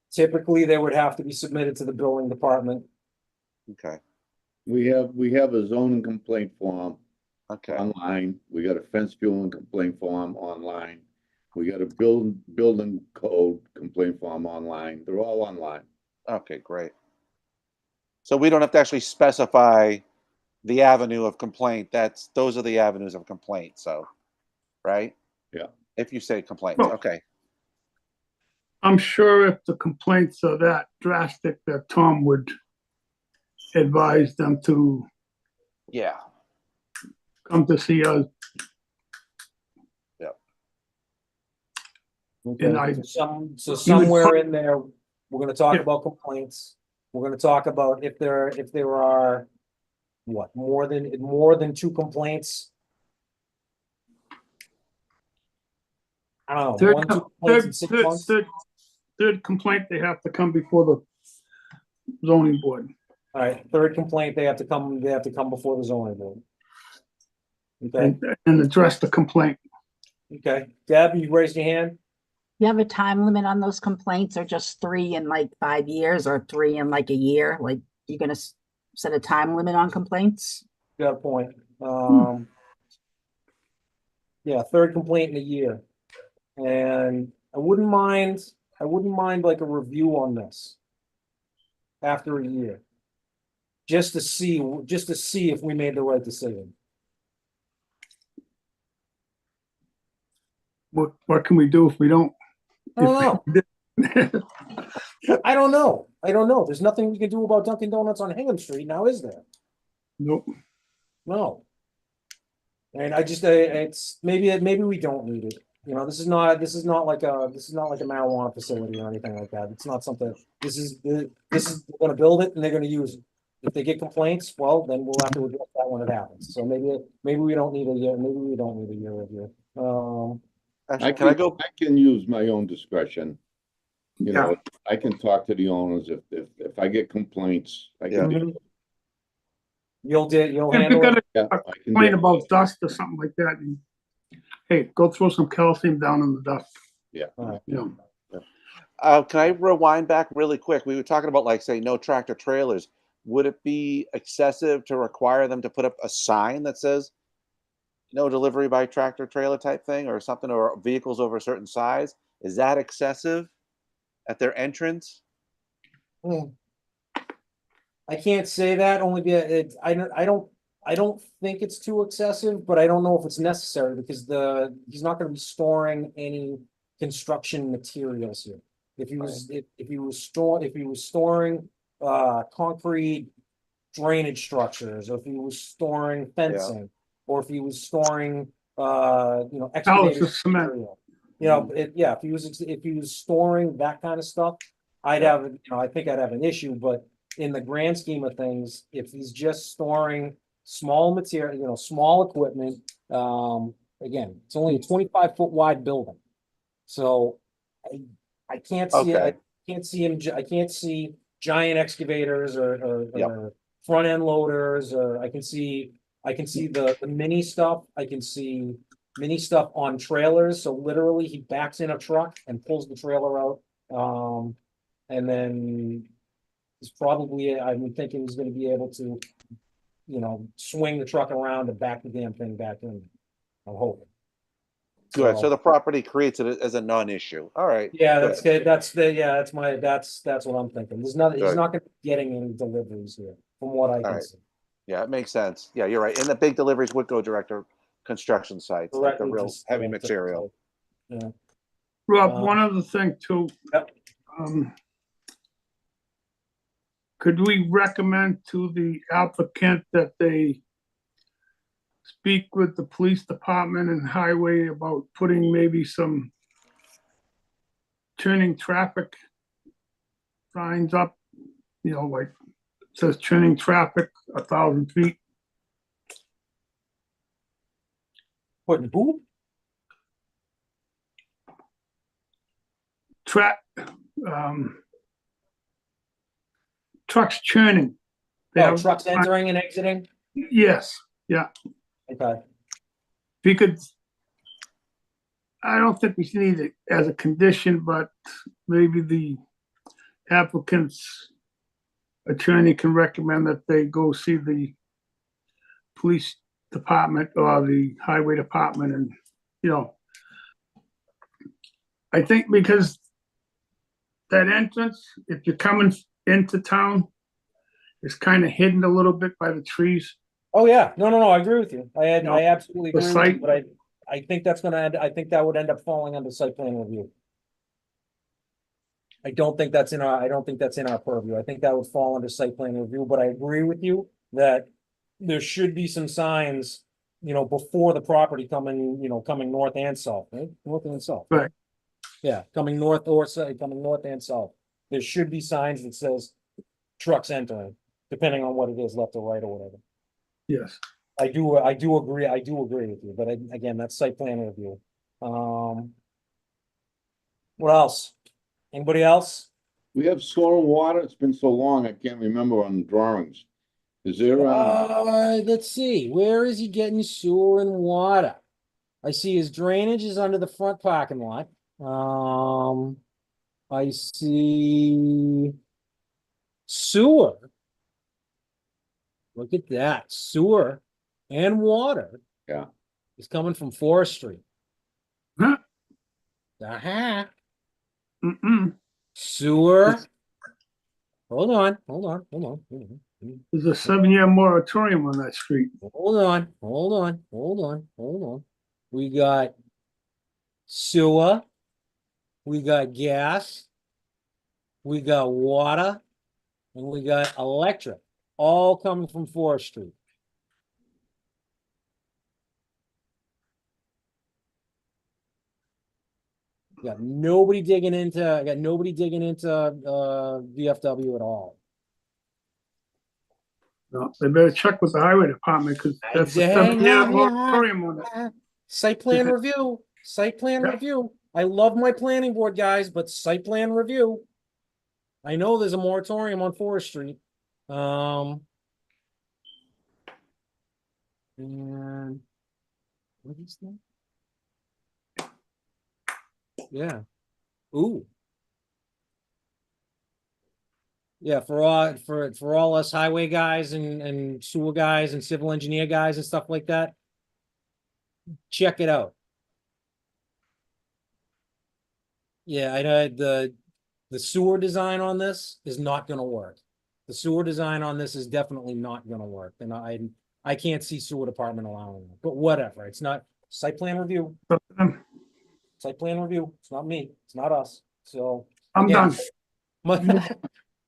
Typically, they would have to be submitted to the building department. Okay. We have a zoning complaint form Okay. online. We got a fence fueling complaint form online. We got a building code complaint form online. They're all online. Okay, great. So we don't have to actually specify the avenue of complaint. Those are the avenues of complaint. So, right? Yeah. If you say complaints, Well- okay. I'm sure if the complaints are that drastic that Tom would advise them to Yeah. come to see us. And Okay, so somewhere in there, we're gonna talk about complaints. We're gonna talk about if there are what, more than 2 complaints? I don't know, Third, 1, 2 complaints in 6 months? third complaint, they have to come before the zoning board. All right, 3rd complaint, they have to come before the zoning board. Okay, And address the complaint. okay. Deb, you raised your hand? You have a time limit on those complaints, or just 3 in like 5 years, or 3 in like a year? Like, you're gonna set a time limit on complaints? Got a point. Yeah, 3rd complaint in a year. And I wouldn't mind like a review on this after a year. Just to see if we made the right decision. What can we do if we don't? I don't know. I don't know. There's nothing we can do about Dunkin' Donuts on Hingham Street now, is there? Nope. No. And it's maybe we don't need it. You know, this is not like a marijuana facility or anything like that. It's not something. This is they're gonna build it and they're gonna use it. If they get complaints, well, then we'll have to address that when it happens. So maybe we don't need a year. Maybe we don't need a year review. Actually, can I go? I can use my own discretion. You know, I can talk to the owners if I get complaints. I can do it. You'll If handle you got it. a I can do complaint it. about dust or something like that, hey, go throw some calcium down in the dust. Yeah. All You know. Can I rewind back really quick? We were talking about, like, say, no tractor trailers. Would it be excessive to require them to put up a sign that says no delivery by tractor trailer type thing or something, or vehicles over a certain size. Is that excessive at their entrance? I can't say that only because I don't think it's too excessive, but I don't know if it's necessary because he's not gonna be storing any construction materials here. If he was storing concrete drainage structures, or if he was storing fencing, or if he was storing excavated Houses, cement. material. If he was storing that kind of stuff, I think I'd have an issue, but in the grand scheme of things, if he's just storing small material, small equipment, again, it's only a 25-foot wide building. So I can't see it. I can't see giant excavators or front end loaders, or I can see the mini stuff. I can see mini stuff on trailers. So literally he backs in a truck and pulls the trailer out. And then he's probably, I'm thinking he's going to be able to, swing the truck around and back the damn thing back in. I'm hoping. Good. So the property creates it as a non-issue. All right. Yeah, good. that's good. That's what I'm thinking. He's not going to be getting any deliveries here, from what I can see. Yeah, it makes sense. Yeah, you're right. And the big deliveries would go direct to construction sites, like the real heavy material. Yeah. Rob, one other thing too. Yep. Could we recommend to the applicant that they speak with the police department and highway about putting maybe some turning traffic signs up, like it says turning traffic 1,000 feet? Putting who? Trucks churning. Trucks entering and exiting? Yes, yeah. Okay. If you could, I don't think we need it as a condition, but maybe the applicant's attorney can recommend that they go see the police department or the highway department, and I think because that entrance, if you're coming into town, is kind of hidden a little bit by the trees. Oh yeah, no, I agree with you. I absolutely agree with you, site- but I think that's gonna end. I think that would end up falling under site plan review. I don't think that's in our purview. I think that would fall under site plan review, but I agree with you that there should be some signs, before the property coming north and south, right? North and south. Right. Yeah, coming north and south. There should be signs that says trucks entering, depending on what it is, left or right or whatever. Yes. I do agree with you, but again, that's site plan review. What else? Anybody else? We have soil and water. It's been so long, I can't remember on the drawings. Is there, Let's see, where is he getting sewer and water? I see his drainage is under the front parking lot. I see sewer. Look at that, sewer and water. Yeah. Is coming from Forest Street. Huh? Sewer. Hold on. There's a 7-year moratorium on that street. Hold on. We got sewer. We got gas. We got water. And we got electric. All coming from Forest Street. I got nobody digging into VFW at all. No, they better check with the highway department because that's a 7-year moratorium on it. Site plan review. I love my planning board guys, but site plan review. I know there's a moratorium on Forest Street. And what is that? Yeah. Ooh. Yeah, for all us highway guys and sewer guys and civil engineer guys and stuff like that. check it out. Yeah, I know the sewer design on this is not gonna work. The sewer design on this is definitely not gonna work, and I can't see sewer department allowing it, but whatever, it's not site plan review. Site plan review, it's not me, it's not us, so. I'm again, done.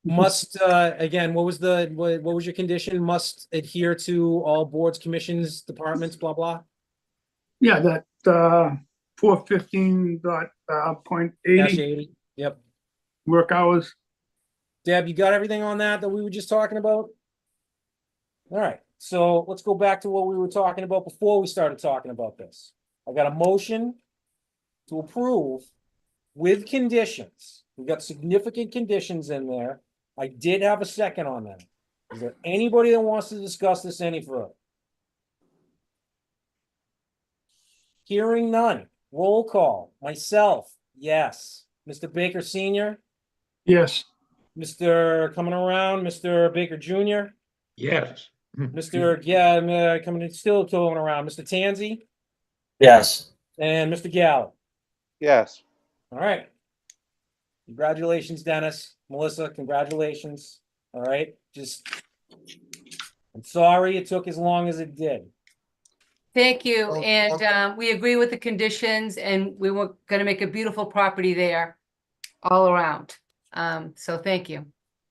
Must, again, what was your condition? Must adhere to all boards, commissions, departments, blah, blah? Yeah, that, 415 dot, point Dash 80 80, yep. work hours. Deb, you got everything on that we were just talking about? All right, so let's go back to what we were talking about before we started talking about this. I got a motion to approve with conditions. We've got significant conditions in there. I did have a second on that. Is there anybody that wants to discuss this any further? Hearing none. Roll call. Myself, yes. Mr. Baker Senior, Yes, Mr. coming around, Mr. Baker Junior, Yes. Mr. Yeah, I'm, coming still going around, Mr. Tansy, Yes. and Mr. Gallo. Yes. All right. Congratulations, Dennis. Melissa, congratulations. All right. I'm sorry it took as long as it did. Thank you, Oh, and we agree with the conditions, and we were gonna make a beautiful property there all around. So thank you.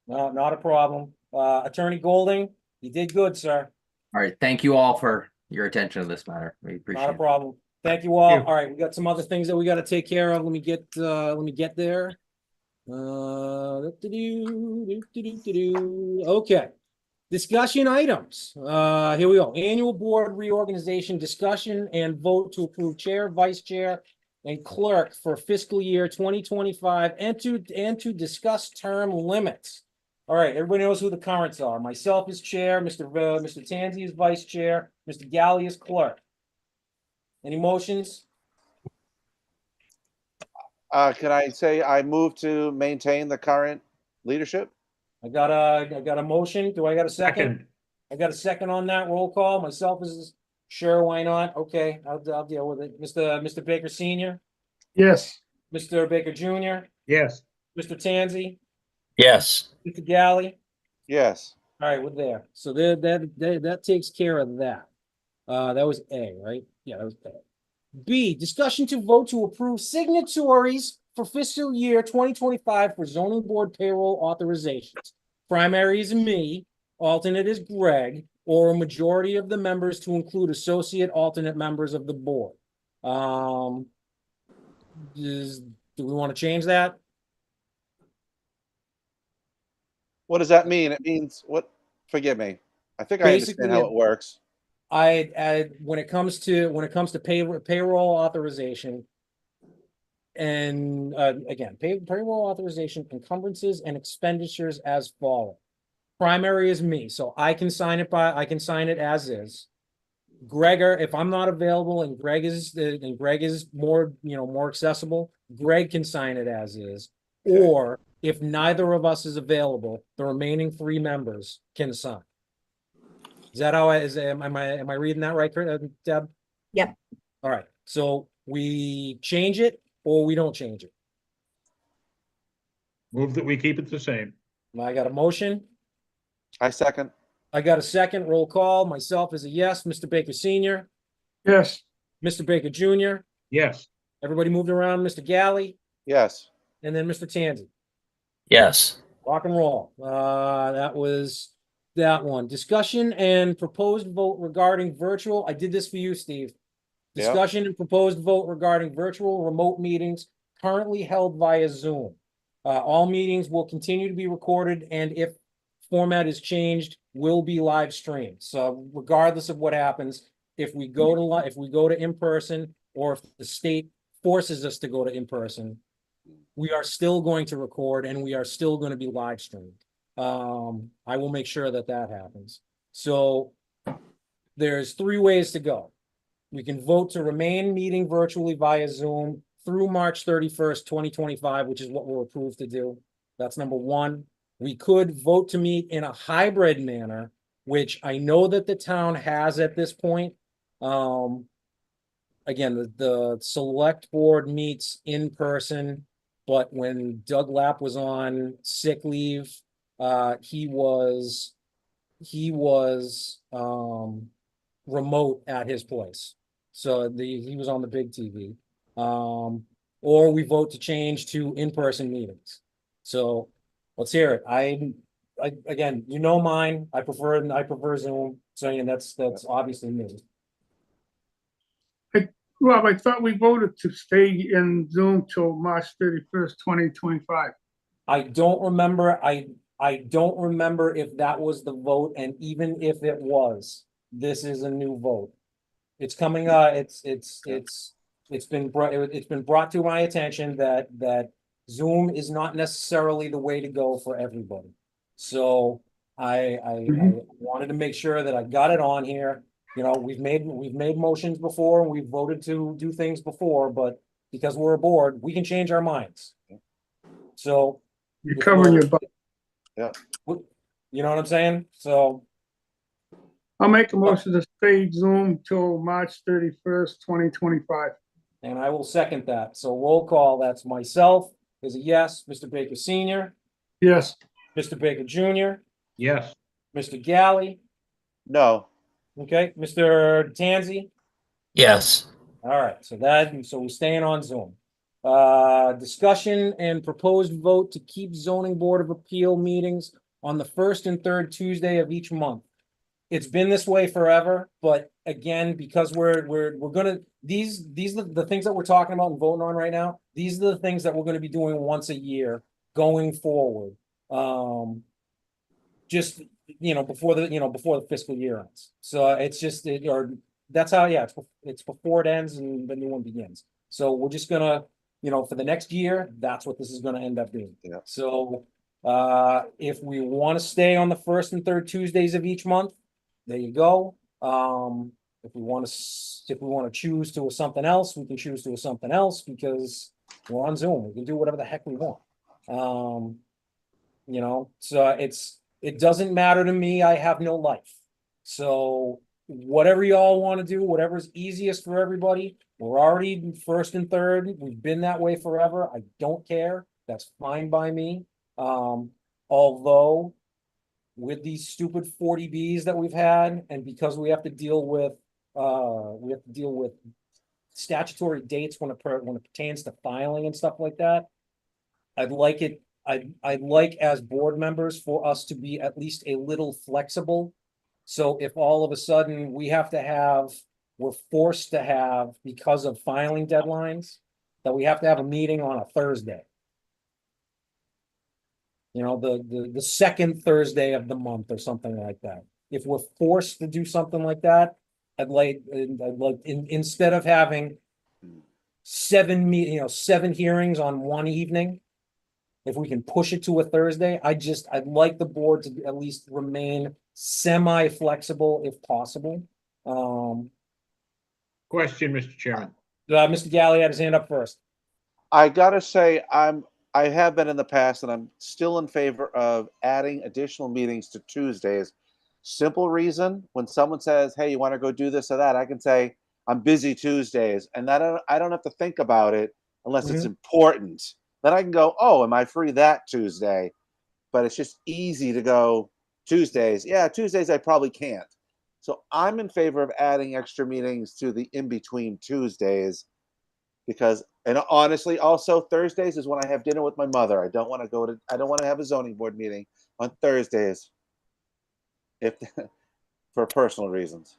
No, not a problem. Attorney Golding, you did good, sir. All right, thank you all for your attention to this matter. We appreciate Not a it. problem. Thank you all. Thank you. All right, we got some other things that we got to take care of. Let me get there. Okay. Discussion items. Here we go. Annual board reorganization discussion and vote to approve chair, vice chair, and clerk for fiscal year 2025 and to discuss term limits. All right, everybody knows who the currents are. Myself is chair, Mr. Tansy is vice chair, Mr. Galley is clerk. Any motions? Can I say I move to maintain the current leadership? I got a motion. Do I got a second? Second. I got a second on that roll call. Myself is sure, why not? Okay, I'll deal with it. Mr. Baker Senior, yes, Mr. Baker Junior, Yes. Mr. Tansy, Yes. Mr. Galley. Yes. All right, we're there. So that takes care of that. That was A, right? Yeah, that was A. B, discussion to vote to approve signatories for fiscal year 2025 for zoning board payroll authorizations. Primary is me, alternate is Greg, or a majority of the members to include associate alternate members of the board. Do we want to change that? What does that mean? It means what? Forgive me. I think I Basically, understand how it works. When it comes to payroll authorization, and again, payroll authorization, encumbrances and expenditures as follow. Primary is me, so I can sign it as is. Gregor, if I'm not available and Greg is more, more accessible, Greg can sign it as is. Okay. Or if neither of us is available, the remaining 3 members can sign. Is that how am I reading that right, Deb? Yep. All right, so we change it or we don't change it. Move that we keep it the same. I got a motion. I second. I got a second. Roll call. Myself is a yes. Mr. Baker Senior, yes, Mr. Baker Junior. Yes. Everybody moved around. Mr. Galley, Yes. and then Mr. Tansy. Yes. Rock and roll. That was that one. Discussion and proposed vote regarding virtual. I did this for you, Steve. Yeah. Discussion and proposed vote regarding virtual remote meetings currently held via Zoom. All meetings will continue to be recorded, and if format is changed, will be live streamed. So regardless of what happens, if we go to in person, or if the state forces us to go to in person, we are still going to record and we are still going to be live streamed. I will make sure that happens. So there's 3 ways to go. We can vote to remain meeting virtually via Zoom through March 31st, 2025, which is what we're approved to do. That's number 1. We could vote to meet in a hybrid manner, which I know that the town has at this point. again, the select board meets in person, but when Doug Lapp was on sick leave, he was remote at his place. So he was on the big TV. Or we vote to change to in-person meetings. So let's hear it. I again, you know mine. I prefer Zoom. So and that's obviously me. Rob, I thought we voted to stay in Zoom till March 31st, 2025. I don't remember. I don't remember if that was the vote, and even if it was, this is a new vote. It's coming, it's been brought to my attention that Zoom is not necessarily the way to go for everybody. So I wanted to make sure that I got it on here. You know, we've made motions before, and we've voted to do things before, but because we're a board, we can change our minds. So. You're covering your butt. Yeah. You know what I'm saying? So. I'll make a motion to stay Zoom till March 31st, 2025. And I will second that. So roll call, that's myself is a yes, Mr. Baker Senior, Yes. Mr. Baker Junior, Yes. Mr. Galley, No. okay, Mr. Tanzi. Yes. All right, so we're staying on Zoom. Discussion and proposed vote to keep zoning board of appeal meetings on the first and third Tuesday of each month. It's been this way forever, but again, because we're gonna, these are the things that we're talking about and voting on right now. These are the things that we're gonna be doing once a year going forward. Just, before the fiscal year ends. So it's just, that's how, yeah, it's before it ends and the new one begins. So we're just gonna, for the next year, that's what this is gonna end up being. Yeah. So, if we want to stay on the first and third Tuesdays of each month, there you go. If we want to choose to something else, we can choose to something else because we're on Zoom. We can do whatever the heck we want. So it doesn't matter to me. I have no life. So whatever y'all want to do, whatever's easiest for everybody. We're already first and third. We've been that way forever. I don't care. That's fine by me. Although with these stupid 40Bs that we've had, and because we have to deal with statutory dates when it pertains to filing and stuff like that, I'd like as board members for us to be at least a little flexible. So if all of a sudden we're forced to have, because of filing deadlines, that we have to have a meeting on a Thursday. The second Thursday of the month or something like that. If we're forced to do something like that, I'd like instead of having 7 hearings on one evening, if we can push it to a Thursday, I'd like the board to at least remain semi-flexible if possible. Question, Mr. Chairman. Mr. Galley had his hand up first. I gotta say, I have been in the past, and I'm still in favor of adding additional meetings to Tuesdays. Simple reason: when someone says, "Hey, you want to go do this or that?" I can say, "I'm busy Tuesdays," and that I don't have to think about it unless it's important. Then I can go, "Oh, am I free that Tuesday?" But it's just easy to go Tuesdays. Yeah, Tuesdays I probably can't. So I'm in favor of adding extra meetings to the in-between Tuesdays, because, and honestly, also Thursdays is when I have dinner with my mother. I don't want to have a zoning board meeting on Thursdays, for personal reasons.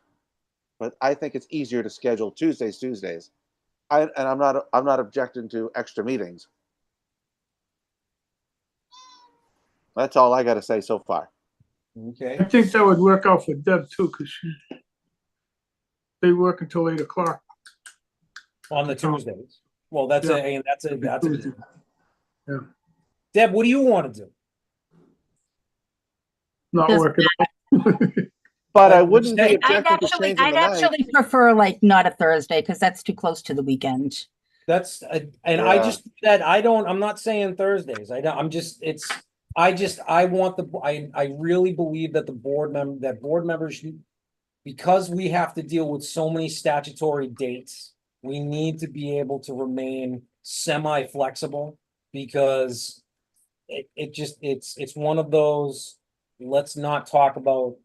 But I think it's easier to schedule Tuesdays. I'm not objecting to extra meetings. That's all I got to say so far. Okay. I think that would work out for Deb too, because they work until 8 o'clock. On the Tuesdays. Well, that's a Yeah. Deb, what do you want to do? Not Does- working. But I wouldn't be I'd objecting to changing I'd the night. actually prefer like not a Thursday because that's too close to the weekend. That's and I just said I'm not saying Thursdays. I really believe that board members, because we have to deal with so many statutory dates we need to be able to remain semi-flexible because it's one of those, let's not talk about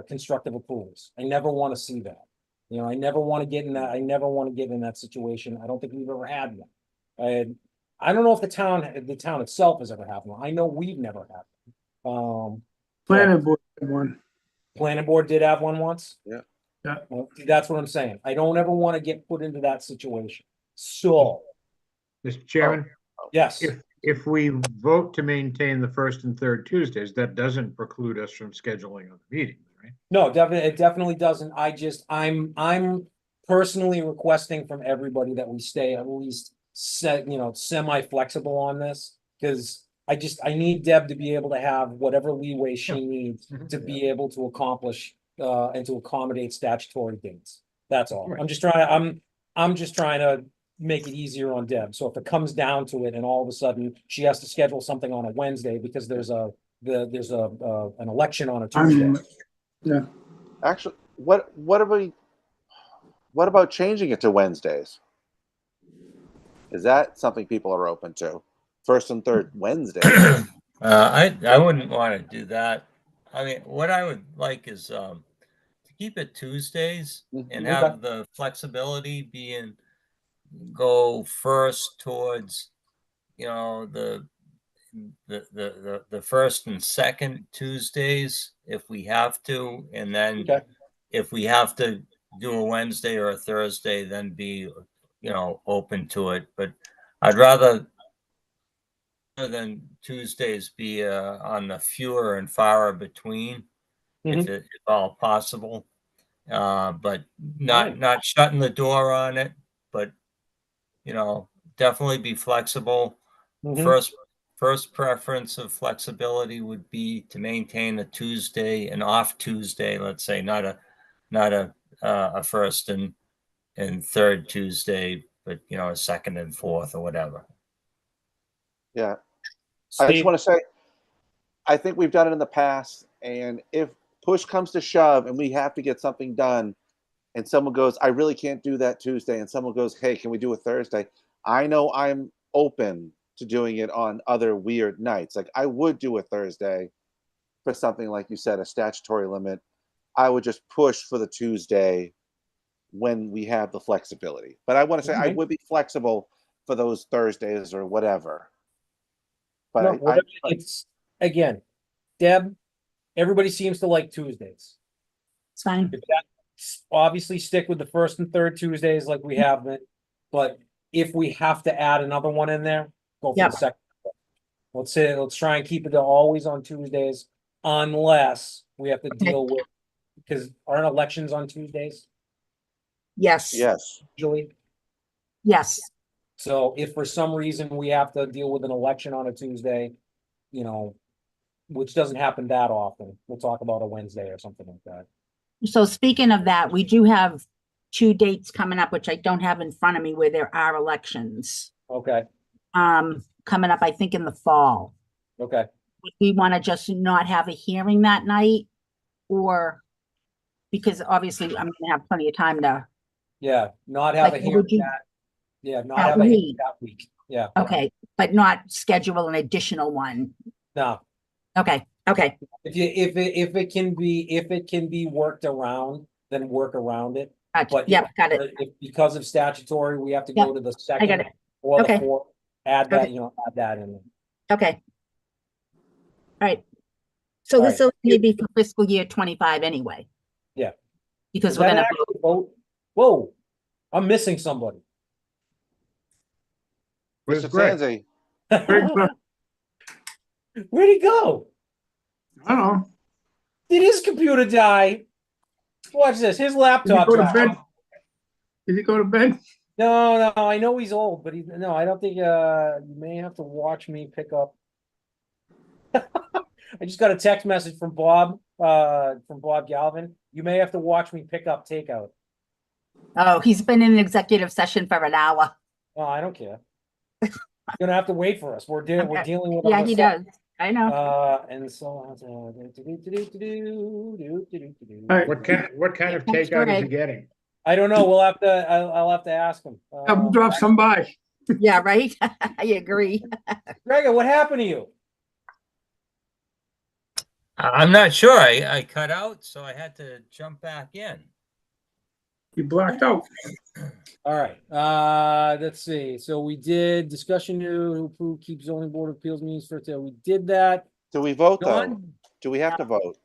constructive approvals. I never want to see that. You know, I never want to get in that situation. I don't think we've ever had one. And I don't know if the town itself has ever had one. I know we've never had one. Planning board had one. Planning board did have one once. Yeah. Yeah. Well, that's what I'm saying. I don't ever want to get put into that situation. So, Mr. Chairman, yes, if we vote to maintain the first and third Tuesdays, that doesn't preclude us from scheduling other meetings, right? no, definitely, it definitely doesn't. I'm personally requesting from everybody that we stay at least semi-flexible on this. Because I need Deb to be able to have whatever leeway she needs to be able to accomplish and to accommodate statutory dates. That's all. I'm just trying to make it easier on Deb. So if it comes down to it and all of a sudden she has to schedule something on a Wednesday because there's an election on a Tuesday. Yeah. Actually, what about changing it to Wednesdays? Is that something people are open to? First and third Wednesdays. I wouldn't want to do that. I mean, what I would like is to keep it Tuesdays and have the flexibility go first towards, you know, the first and second Tuesdays if we have to, and then if we have to do a Wednesday or a Thursday, then be, you know, open to it. But I'd rather than Tuesdays be on the fewer and far between, if all possible. But not shutting the door on it, but you know, definitely be flexible. First preference of flexibility would be to maintain a Tuesday, an off Tuesday, let's say, not a first and third Tuesday, but you know, a second and fourth or whatever. Yeah. Steve? I just want to say, I think we've done it in the past, and if push comes to shove and we have to get something done, and someone goes, I really can't do that Tuesday, and someone goes, hey, can we do a Thursday? I know I'm open to doing it on other weird nights. Like I would do a Thursday for something like you said, a statutory limit. I would just push for the Tuesday when we have the flexibility. But I want to say I would be flexible for those Thursdays or whatever. But No, it's again, Deb, everybody seems to like Tuesdays. It's fine. Obviously stick with the first and third Tuesdays like we have been, but if we have to add another one in there, go for the second. Let's try and keep it to always on Tuesdays, unless we have to deal with, because aren't elections on Tuesdays Yes. Yes. usually? Yes. So if for some reason we have to deal with an election on a Tuesday, you know, which doesn't happen that often, we'll talk about a Wednesday or something like that. So speaking of that, we do have 2 dates coming up, which I don't have in front of me, where there are elections. Okay. Coming up, I think in the fall. Okay. Would we want to just not have a hearing that night, or because obviously I'm going to have plenty of time to. Yeah, not have Like, a hearing would you- that. Yeah, not that have a hearing week? that week. Yeah. Okay, but not schedule an additional one. No. Okay. Okay. If it can be worked around, then work around it. Gotcha. But Yep, got it. if because of statutory, we have to Yep, go to the I got second it. or the Okay. fourth. Add that, Okay. add that in. Okay. All right. So All this right. will maybe for fiscal year 25 anyway. Yeah. Because Is we're that gonna actually vote? Whoa, I'm missing somebody. Where's Mr. Greg? Tanzi. Where'd he go? I don't know. Did his computer die? Watch this. His Did he laptop go to died. bed? Did he go to bed? No, I know he's old, but no, I don't think you may have to watch me pick up. I just got a text message from Bob Galvin. You may have to watch me pick up takeout. Oh, he's been in executive session for an hour. Oh, I don't care. You're gonna have to wait for us. We're dealing with Yeah, other he stuff. does. I know. And so All right. What kind of Thanks, takeout is he Greg. getting? I don't know. I'll have to ask him. Have them drop some by. Yeah, right? I agree. Gregor, what happened to you? I'm not sure. I cut out, so I had to jump back in. You blacked out. All right, let's see. So we did discussion to approve, keep zoning board of appeals meetings for, we did that. Do we vote though? Dawn? Do we have to vote?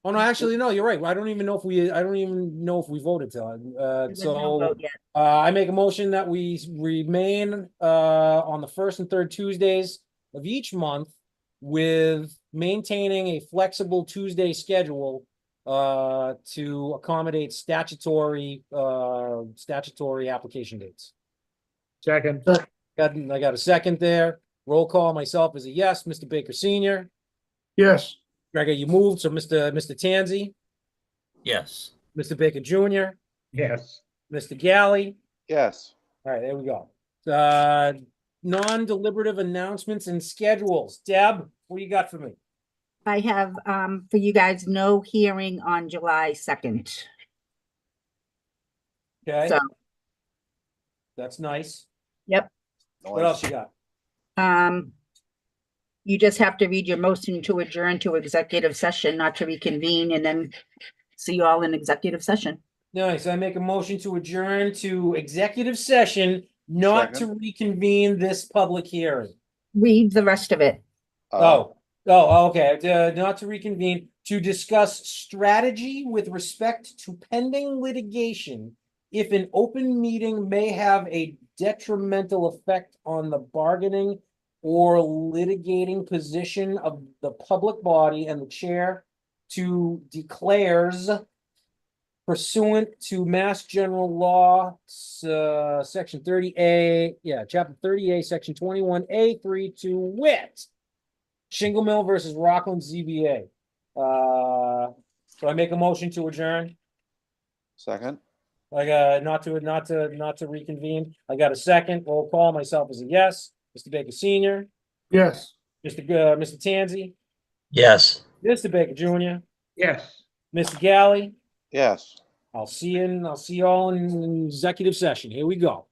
Oh, no, actually, no, you're right. I don't even know if we voted till, There's no so, vote yet. I make a motion that we remain, on the first and third Tuesdays of each month with maintaining a flexible Tuesday schedule, to accommodate statutory application dates. Second, I got a second there. Roll call, myself is a yes. Mr. Baker Senior. Yes. Gregor, you moved, so Mr. Tanzi, Yes. Mr. Baker Junior, yes. Mr. Galley. Yes. All right, there we go. Non-deliberative announcements and schedules. Deb, what do you got for me? I have, for you guys, no hearing on July 2nd. Okay, So, that's nice. yep. What else you got? You just have to read your motion to adjourn to executive session, not to reconvene, and then see you all in executive session. Nice. I make a motion to adjourn to executive session, not to reconvene this public hearing. Read the rest of it. Okay. Not to reconvene, to discuss strategy with respect to pending litigation. If an open meeting may have a detrimental effect on the bargaining or litigating position of the public body, and the chair to declares pursuant to Mass General Law, section 30A, chapter 30A, section 21A3, to wit, Shingle Mill versus Rockland ZBA. So I make a motion to adjourn. Second. Not to reconvene. I got a second. Roll call, myself is a yes. Mr. Baker Senior, Yes. Mr. Tanzi, Yes. Mr. Baker Junior, Yes. Mr. Galley. Yes. I'll see you all in executive session. Here we go.